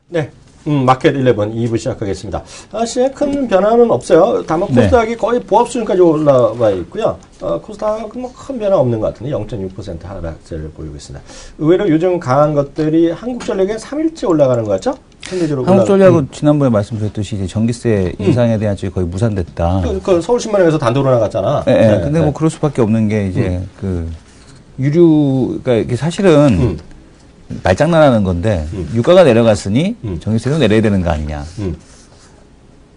네. 마켓 11 2부 시작하겠습니다. 사실 큰 변화는 없어요. 다만 코스닥이 거의 보합 수준까지 올라와 있고요. 코스닥은 뭐 큰 변화 없는 것 같은데 0.6% 하락세를 보이고 있습니다. 의외로 요즘 강한 것들이 한국전력에 3일째 올라가는 것 같죠? 한국전력은 지난번에 말씀드렸듯이 이제 전기세 인상에 대한 쪽이 거의 무산됐다. 그 서울신문에서 단독으로 나갔잖아. 네. 근데 뭐 그럴 수밖에 없는 게 이제 그 그러니까 이게 사실은 말장난하는 건데 유가가 내려갔으니 전기세도 내려야 되는 거 아니냐.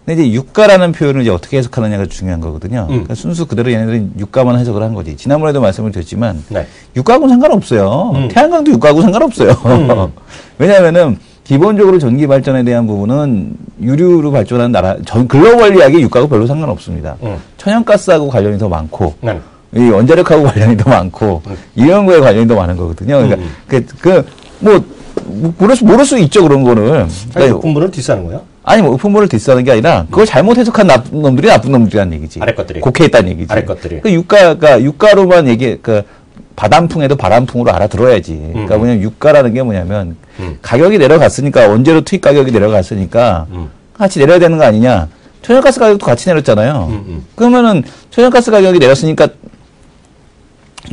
근데 이제 유가라는 표현을 이제 어떻게 해석하느냐가 중요한 거거든요. 그러니까 순수 그대로 얘네들은 유가만 해석을 한 거지. 지난번에도 말씀을 드렸지만 유가하고는 상관없어요. 태양광도 유가하고 상관없어요. 왜냐하면은 기본적으로 전기 발전에 대한 부분은 유류로 발전하는 나라, 글로벌리하게 유가하고 별로 상관없습니다. 천연가스하고 관련이 더 많고. 이 원자력하고 관련이 더 많고 이런 거에 관련이 더 많은 거거든요. 그러니까 모를 수 있죠 그런 거를. 그러니까 의품분을 디스하는 거야? 아니 뭐 의품분을 디스하는 게 아니라 그걸 잘못 해석한 나쁜 놈들이 나쁜 놈들이라는 얘기지. 아래 것들이. 곡해했다는 얘기지. 아래 것들이. 그 유가로만 바람풍에도 바람풍으로 알아들어야지. 그러니까 뭐냐면 유가라는 게 뭐냐면 가격이 내려갔으니까 원재료 투입 가격이 내려갔으니까 같이 내려야 되는 거 아니냐. 천연가스 가격도 같이 내렸잖아요. 그러면은 천연가스 가격이 내렸으니까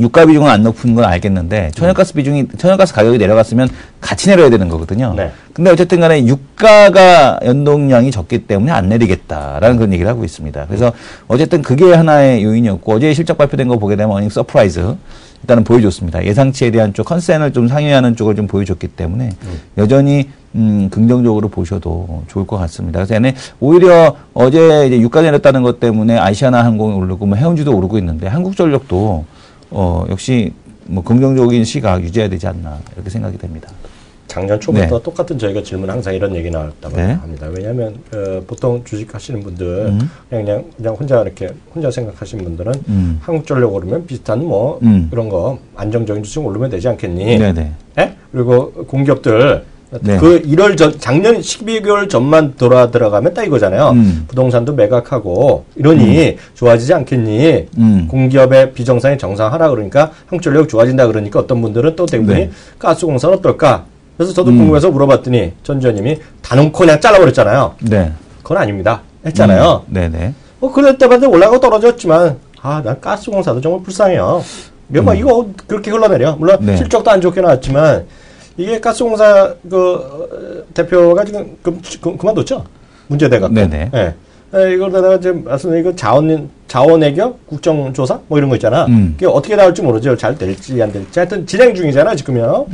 유가 비중은 안 높은 건 알겠는데 천연가스 가격이 내려갔으면 같이 내려야 되는 거거든요. 네. 근데 어쨌든 간에 유가가 연동량이 적기 때문에 안 내리겠다라는 그런 얘기를 하고 있습니다. 그래서 어쨌든 그게 하나의 요인이었고 어제 실적 발표된 거 보게 되면 어닝 서프라이즈 일단은 보여줬습니다. 예상치에 대한 쪽 컨센을 좀 상회하는 쪽을 좀 보여줬기 때문에 여전히 긍정적으로 보셔도 좋을 것 같습니다. 그래서 얘네 오히려 어제 이제 유가 내렸다는 것 때문에 아시아나 항공이 오르고 뭐 해운주도 오르고 있는데 한국전력도 역시 뭐 긍정적인 시각 유지해야 되지 않나 이렇게 생각이 됩니다. 작년 초부터 똑같은 저희가 질문 항상 이런 얘기 나왔다고 합니다. 왜냐하면 보통 주식 하시는 분들 그냥 혼자 이렇게 혼자 생각하시는 분들은 한국전력 오르면 비슷한 뭐 그런 거 안정적인 주식 오르면 되지 않겠니? 네네. 예? 그리고 공기업들 그 1월 전 작년 12개월 전만 들어가면 딱 이거잖아요. 부동산도 매각하고 이러니 좋아지지 않겠니? 공기업의 비정상이 정상하라 그러니까 한국전력 좋아진다 그러니까 어떤 분들은 또 대부분이 가스공사는 어떨까? 그래서 저도 궁금해서 물어봤더니 전 지원님이 다놓고 그냥 잘라버렸잖아요. 네. 그건 아닙니다. 했잖아요. 네네. 그럴 때마다 올라가고 떨어졌지만 난 가스공사도 정말 불쌍해요. 이거 그렇게 흘러내려. 물론 실적도 안 좋게 나왔지만 이게 가스공사 대표가 지금 그만뒀죠. 문제돼갖고. 네네. 네. 이걸다가 지금 말씀드린 자원외교 국정조사 뭐 이런 거 있잖아. 그게 어떻게 나올지 모르죠. 잘 될지 안 될지. 하여튼 진행 중이잖아 지금요.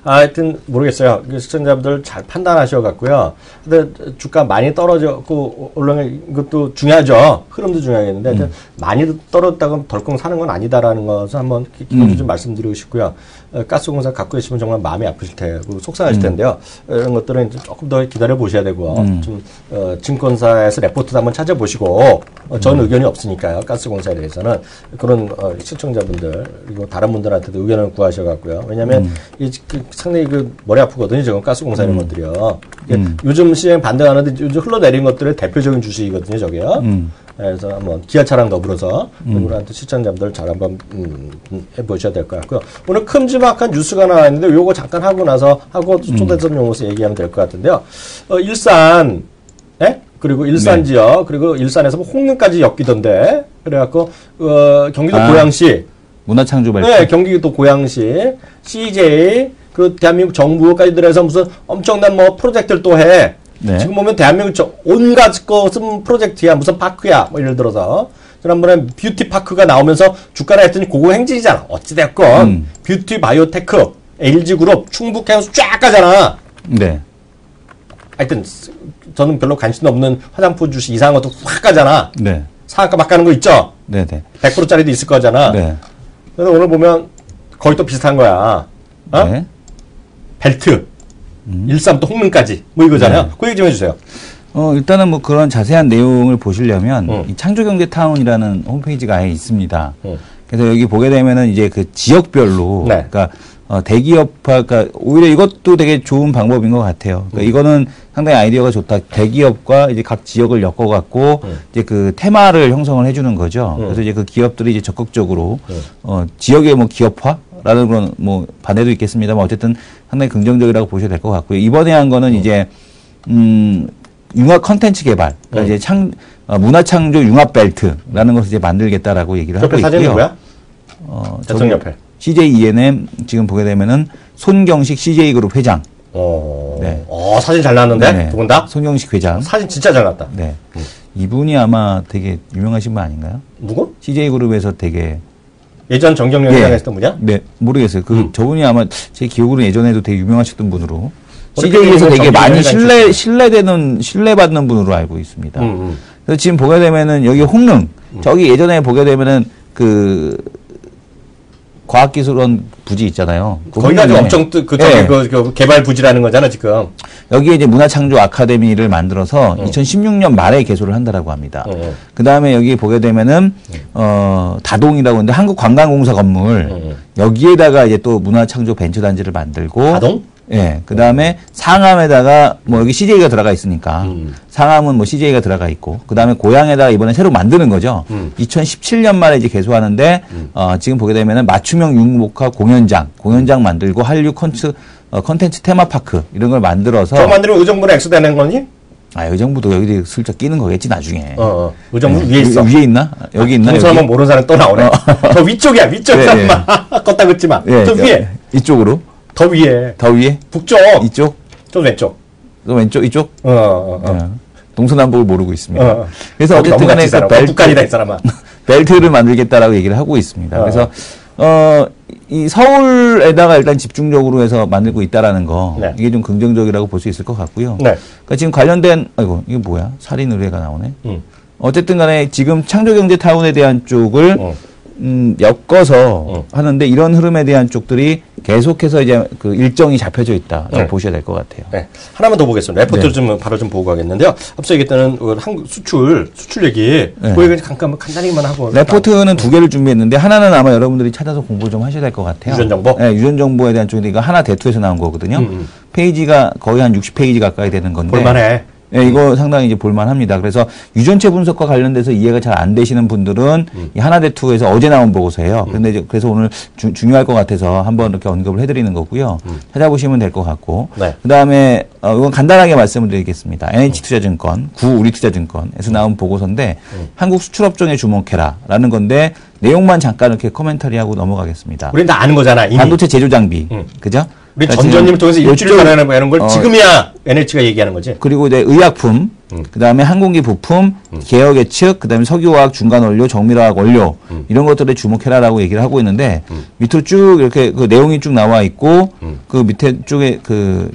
하여튼 모르겠어요. 시청자분들 잘 판단하셔갖고요. 근데 주가 많이 떨어졌고 올라간 것도 중요하죠. 흐름도 중요하겠는데 하여튼 많이 떨어졌다고 덜컹 사는 건 아니다라는 것을 한번 기본적으로 좀 말씀드리고 싶고요. 가스공사 갖고 계시면 정말 마음이 아프실 테고 속상하실 텐데요. 이런 것들은 이제 조금 더 기다려 보셔야 되고 좀 증권사에서 레포트도 한번 찾아보시고 전 의견이 없으니까요. 가스공사에 대해서는 그런 시청자분들 그리고 다른 분들한테도 의견을 구하셔갖고요. 왜냐하면 상당히 머리 아프거든요. 지금 가스공사 이런 것들이요. 요즘 시장 반등하는데 요즘 흘러내린 것들의 대표적인 주식이거든요. 저게요. 그래서 한번 기아차랑 더불어서 누구한테 시청자분들 잘 한번 해보셔야 될 것 같고요. 오늘 큼지막한 뉴스가 나왔는데 요거 잠깐 하고 나서 초대선 용어서 얘기하면 될 것 같은데요. 일산 그리고 일산 지역 그리고 일산에서 뭐 홍릉까지 엮이던데 그래갖고 경기도 고양시 문화창조 발표. 네, 경기도 고양시, CJ, 그 대한민국 정부까지 들어서 무슨 엄청난 뭐 프로젝트를 또 해. 네. 지금 보면 대한민국 온갖 것은 프로젝트야. 무슨 파크야. 뭐 예를 들어서. 지난번에 뷰티 파크가 나오면서 주가를 했더니 고공행진이잖아. 어찌됐건. 뷰티 바이오테크, LG그룹, 충북해서 쫙 가잖아. 네. 하여튼, 저는 별로 관심 없는 화장품 주식 이상한 것도 확 가잖아. 네. 상한가 막 가는 거 있죠? 네네. 100%짜리도 있을 거잖아. 네. 그래서 오늘 보면 거의 또 비슷한 거야. 네. 벨트, 일산부터 홍릉까지 뭐 이거잖아요. 그 얘기 좀 해주세요. 일단은 뭐 그런 자세한 내용을 보시려면 이 창조경제타운이라는 홈페이지가 아예 있습니다. 그래서 여기 보게 되면은 이제 그 지역별로 그러니까 대기업화, 그러니까 오히려 이것도 되게 좋은 방법인 것 같아요. 그러니까 이거는 상당히 아이디어가 좋다. 대기업과 이제 각 지역을 엮어갖고 이제 그 테마를 형성을 해주는 거죠. 그래서 이제 그 기업들이 이제 적극적으로 지역의 뭐 기업화라는 그런 뭐 반대도 있겠습니다만 어쨌든 상당히 긍정적이라고 보셔야 될 것 같고요. 이번에 한 거는 이제 융합 컨텐츠 개발, 그러니까 이제 문화창조 융합벨트라는 것을 이제 만들겠다라고 얘기를 하고 있고요. 사진 누구야? 대통령 옆에. CJ ENM 지금 보게 되면은 손경식 CJ그룹 회장. 네. 사진 잘 나왔는데 두 분 다? 손경식 회장. 사진 진짜 잘 나왔다. 네. 이분이 아마 되게 유명하신 분 아닌가요? 누구? CJ그룹에서 되게 예전 정경련 회장 했던 분이야? 네, 모르겠어요. 저분이 아마 제 기억으로는 예전에도 되게 유명하셨던 분으로 CJ에서 되게 많이 신뢰받는 분으로 알고 있습니다. 그래서 지금 보게 되면은 여기 홍릉, 저기 예전에 보게 되면은 그 과학기술원 부지 있잖아요. 거기가 엄청 그 개발 부지라는 거잖아 지금. 여기에 이제 문화창조 아카데미를 만들어서 2016년 말에 개소를 한다라고 합니다. 그 다음에 여기 보게 되면은 다동이라고 하는데 한국관광공사 건물 여기에다가 이제 또 문화창조 벤처단지를 만들고. 다동? 예. 그 다음에 상암에다가 뭐 여기 CJ가 들어가 있으니까 상암은 뭐 CJ가 들어가 있고 그 다음에 고양에다가 이번에 새로 만드는 거죠. 2017년 말에 이제 개소하는데 지금 보게 되면은 맞춤형 융목화 공연장 만들고 한류 컨텐츠 테마파크 이런 걸 만들어서. 저거 만들면 의정부는 X되는 거니? 아, 의정부도 여기 슬쩍 끼는 거겠지, 나중에. 의정부 위에 있어. 위에 있나? 여기 있나? 동서남북 모르는 사람 또 나오네. 더 위쪽이야, 위쪽이야. 예, 예. 껐다 긋지 마. 예, 더 위에. 이쪽으로? 더 위에. 더 위에? 북쪽. 이쪽? 좀 왼쪽. 또 왼쪽? 이쪽? 동서남북을 모르고 있습니다. 그래서 어쨌든 간에 그 북한이다, 이 사람아. 벨트를 만들겠다라고 얘기를 하고 있습니다. 그래서, 이 서울에다가 일단 집중적으로 해서 만들고 있다라는 거, 네. 이게 좀 긍정적이라고 볼 수 있을 것 같고요. 네. 그러니까 지금 관련된, 아이고, 이게 뭐야? 살인 의뢰가 나오네. 어쨌든 간에 지금 창조경제타운에 대한 쪽을, 엮어서 하는데 이런 흐름에 대한 쪽들이 계속해서 이제 그 일정이 잡혀져 있다라고 보셔야 될 것 같아요. 네. 하나만 더 보겠습니다. 레포트를 좀 바로 좀 보고 가겠는데요. 앞서 얘기했던 한국 수출 얘기, 그 얘기 잠깐 간단히만 하고. 레포트는 두 개를 준비했는데 하나는 아마 여러분들이 찾아서 공부를 좀 하셔야 될 것 같아요. 유전정보? 네, 유전정보에 대한 쪽인데 이거 하나 대투에서 나온 거거든요. 페이지가 거의 한 60페이지 가까이 되는 건데. 볼만해. 네, 이거 상당히 이제 볼만합니다. 그래서 유전체 분석과 관련돼서 이해가 잘 안 되시는 분들은 이 하나대투에서 어제 나온 보고서예요. 근데 이제 그래서 오늘 중요할 것 같아서 한번 이렇게 언급을 해드리는 거고요. 찾아보시면 될 것 같고. 네. 그 다음에 이건 간단하게 말씀을 드리겠습니다. NH투자증권, 구우리투자증권에서 나온 보고서인데 한국 수출업종에 주목해라라는 건데 내용만 잠깐 이렇게 코멘터리하고 넘어가겠습니다. 우린 다 아는 거잖아. 이미. 반도체 제조 장비, 그죠? 우리 전전님을 통해서 일주일 전에 하는 걸 지금이야 NH가 얘기하는 거지. 그리고 이제 의약품, 그 다음에 항공기 부품, 계열 예측, 그 다음에 석유화학 중간 원료, 정밀화학 원료 이런 것들에 주목해라라고 얘기를 하고 있는데 밑으로 쭉 이렇게 그 내용이 쭉 나와 있고 그 밑에 쪽에 그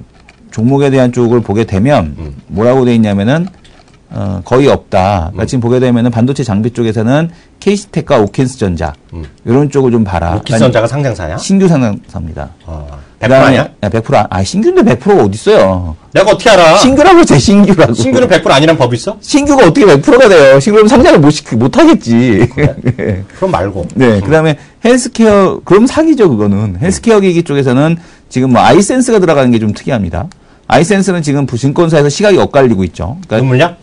종목에 대한 쪽을 보게 되면 뭐라고 돼 있냐면은 거의 없다. 그러니까 지금 보게 되면은 반도체 장비 쪽에서는 KC텍과 오켄스전자 이런 쪽을 좀 봐라. 오켄스전자가 상장사냐? 신규 상장사입니다. 100% 아니야? 100%. 신규인데 100%가 어디 있어요? 내가 어떻게 알아? 신규라고 제 신규라고. 신규는 100% 아니란 법이 있어? 신규가 어떻게 100%가 돼요? 신규는 상장을 못 하겠지. 그래? 그럼 말고. 네. 그다음에 헬스케어 그럼 사기죠, 그거는. 헬스케어 기기 쪽에서는 지금 뭐 아이센스가 들어가는 게 좀 특이합니다. 아이센스는 지금 증권사에서 시각이 엇갈리고 있죠. 그러니까 눈물약?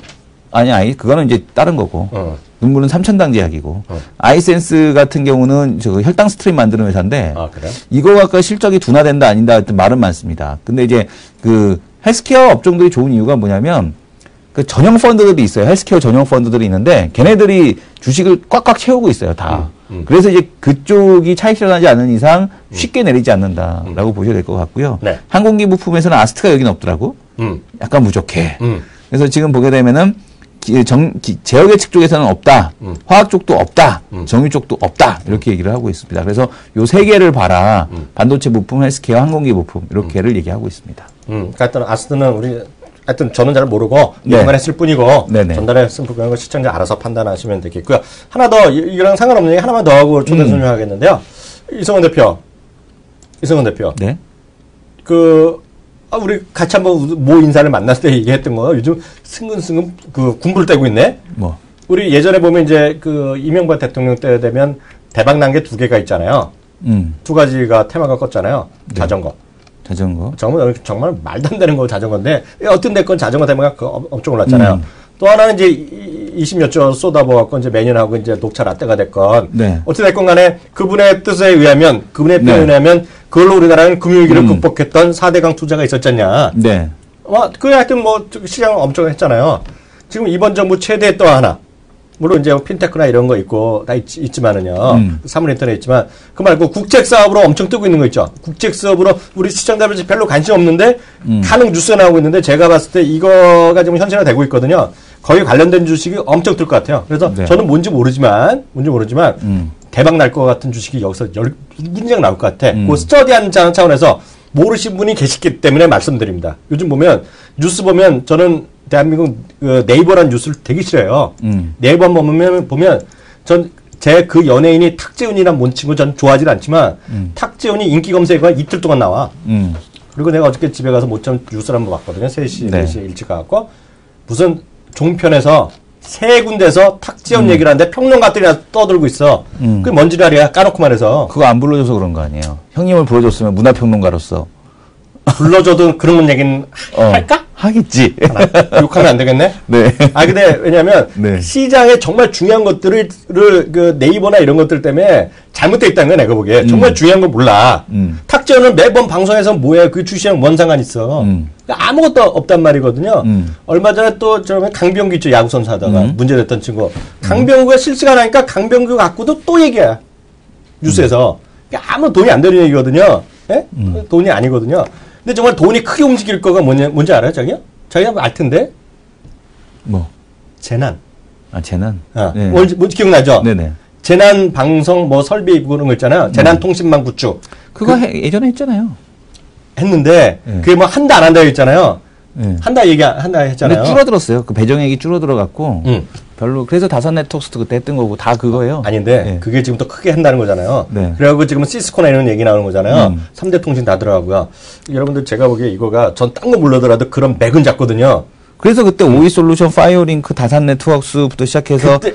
아니, 그거는 이제 다른 거고. 눈물은 삼천당 제약이고. 아이센스 같은 경우는 저 혈당 스트림 만드는 회사인데. 아, 그래요? 이거 갖고 실적이 둔화된다 아닌다 하여튼 말은 많습니다. 근데 이제 그 헬스케어 업종들이 좋은 이유가 뭐냐면 그 전용 펀드들이 있어요. 헬스케어 전용 펀드들이 있는데 걔네들이 주식을 꽉꽉 채우고 있어요, 다. 그래서 이제 그쪽이 차익 실현하지 않는 이상 쉽게 내리지 않는다라고 보셔야 될 것 같고요. 네. 항공기 부품에서는 아스트가 여기는 없더라고. 약간 부족해. 그래서 지금 보게 되면은 제어 예측 쪽에서는 없다. 화학 쪽도 없다. 정유 쪽도 없다. 이렇게 얘기를 하고 있습니다. 그래서 요 세 개를 봐라. 반도체 부품, 헬스케어, 항공기 부품 이렇게를 얘기하고 있습니다. 그러니까 하여튼 아스트는 우리 하여튼 저는 잘 모르고 네. 이것만 했을 뿐이고 네네. 전달했을 뿐이고 시청자 알아서 판단하시면 되겠고요. 하나 더 이거랑 상관없는 얘기 하나만 더 하고 초대 설명하겠는데요. 이성원 대표. 네. 우리 같이 한번 모 인사를 만났을 때 얘기했던 거 요즘 승근승근 그 군부를 떼고 있네. 뭐. 우리 예전에 보면 이제 그 이명박 대통령 때 되면 대박 난 게 두 개가 있잖아요. 두 가지가 테마가 껐잖아요. 네. 자전거. 정말 말도 안 되는 거 자전거인데 어떤 데건 자전거 테마가 엄청 올랐잖아요. 또 하나는 이제 20몇 조 쏟아부어갖고 이제 매년 하고 이제 녹차 라떼가 됐건 네. 어찌 됐건 간에 그분의 뜻에 의하면 그걸로 우리나라는 금융위기를 극복했던 4대강 투자가 있었잖냐. 네. 하여튼 뭐 시장을 엄청 했잖아요. 지금 이번 정부 최대 또 하나. 물론 이제 핀테크나 이런 거 있고 다 있지만은요. 사물인터넷 있지만 그 말고 국책 사업으로 엄청 뜨고 있는 거 있죠. 국책 사업으로 우리 시청자들 별로 관심 없는데 간혹 뉴스에 나오고 있는데 제가 봤을 때 이거가 지금 현실화되고 있거든요. 거의 관련된 주식이 엄청 뜰 것 같아요. 그래서 네. 저는 뭔지 모르지만 대박 날 것 같은 주식이 여기서 문제가 나올 것 같아. 그 스터디한 차원에서 모르신 분이 계시기 때문에 말씀드립니다. 요즘 보면 뉴스 보면 저는 대한민국 네이버란 뉴스를 되게 싫어해요. 네이버 한번 보면 전 제 그 연예인이 탁재훈이란 뭔 친구 전 좋아하진 않지만 탁재훈이 인기 검색어가 이틀 동안 나와. 그리고 내가 어저께 집에 가서 못 참고 뉴스를 한번 봤거든요. 3시, 네. 4시에 일찍 가갖고 무슨 종편에서 세 군데서 탁재훈 얘기를 하는데 평론가들이 떠들고 있어. 그게 뭔 지랄이야 까놓고 말해서. 그거 안 불러줘서 그런 거 아니에요. 형님을 불러줬으면 문화평론가로서 불러줘도 그런 얘기는 할까? 하겠지. 욕하면 안 되겠네? 네. 근데 왜냐면 네. 시장에 정말 중요한 것들을 그 네이버나 이런 것들 때문에 잘못돼 있다는 거야, 내가 보기에. 정말 중요한 거 몰라. 탁재훈은 매번 방송에서 뭐야, 그 주시장 뭔 상관 있어. 아무것도 없단 말이거든요. 얼마 전에 또 강병규 있죠, 야구선수 하다가 문제됐던 친구. 강병규가 실수가 나니까 강병규 갖고도 또 얘기야. 뉴스에서. 아무 돈이 안 되는 얘기거든요. 예? 돈이 아니거든요. 근데 정말 돈이 크게 움직일 거가 뭔지 알아요, 자기야? 자기가 알 텐데. 뭐? 재난. 재난? 네. 뭔지 기억나죠? 네네. 재난 방송 뭐 설비 그런 거 있잖아요. 재난 통신망 구축. 그거 예전에 했잖아요. 했는데, 그게 뭐 한다 안 한다 했잖아요. 한다 했잖아요. 근데 줄어들었어요. 그 배정액이 줄어들어갖고. 별로, 그래서 다산 네트워크스도 그때 했던 거고 다 그거예요. 아닌데, 그게 지금 더 크게 한다는 거잖아요. 네. 그래갖고 지금은 시스코나 이런 얘기 나오는 거잖아요. 3대 통신 다 들어가고요. 여러분들 제가 보기에 이거가 전 딴 거 몰라더라도 그런 맥은 잡거든요. 그래서 그때 오이솔루션, 파이어링크, 다산 네트워크스부터 시작해서 다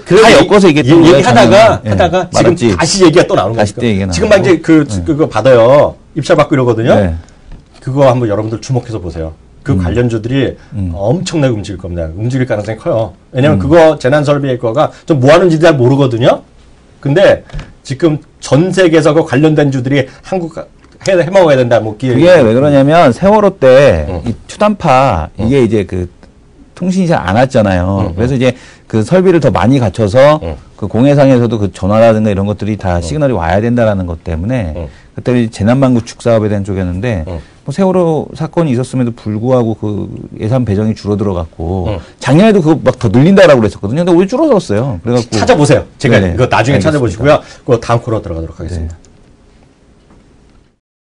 엮어서 얘기했던 거예요. 하다가 지금 말았지. 다시 얘기가 또 나오는 거니까. 지금 막 이제 그거 받아요. 입찰 받고 이러거든요. 네. 그거 한번 여러분들 주목해서 보세요. 그 관련주들이 엄청나게 움직일 겁니다. 움직일 가능성이 커요. 왜냐면 그거 재난설비의 거가 좀 뭐 하는지 잘 모르거든요. 근데 지금 전 세계에서 그 관련된 주들이 한국 해먹어야 된다. 뭐 그게 왜 그러냐면 세월호 때 이 추단파 이게 이제 그 통신이 잘 안 왔잖아요. 그래서 이제 그 설비를 더 많이 갖춰서 그 공해상에서도 그 전화라든가 이런 것들이 다 시그널이 와야 된다라는 것 때문에 그때 재난망 구축 사업에 대한 쪽이었는데 뭐 세월호 사건이 있었음에도 불구하고 그 예산 배정이 줄어들어갖고 작년에도 그거 막 더 늘린다라고 그랬었거든요. 근데 오히려 줄어들었어요. 그래갖고 찾아보세요. 제가 네네. 이거 나중에 알겠습니다. 찾아보시고요. 그거 다음 코너 들어가도록 하겠습니다. 네.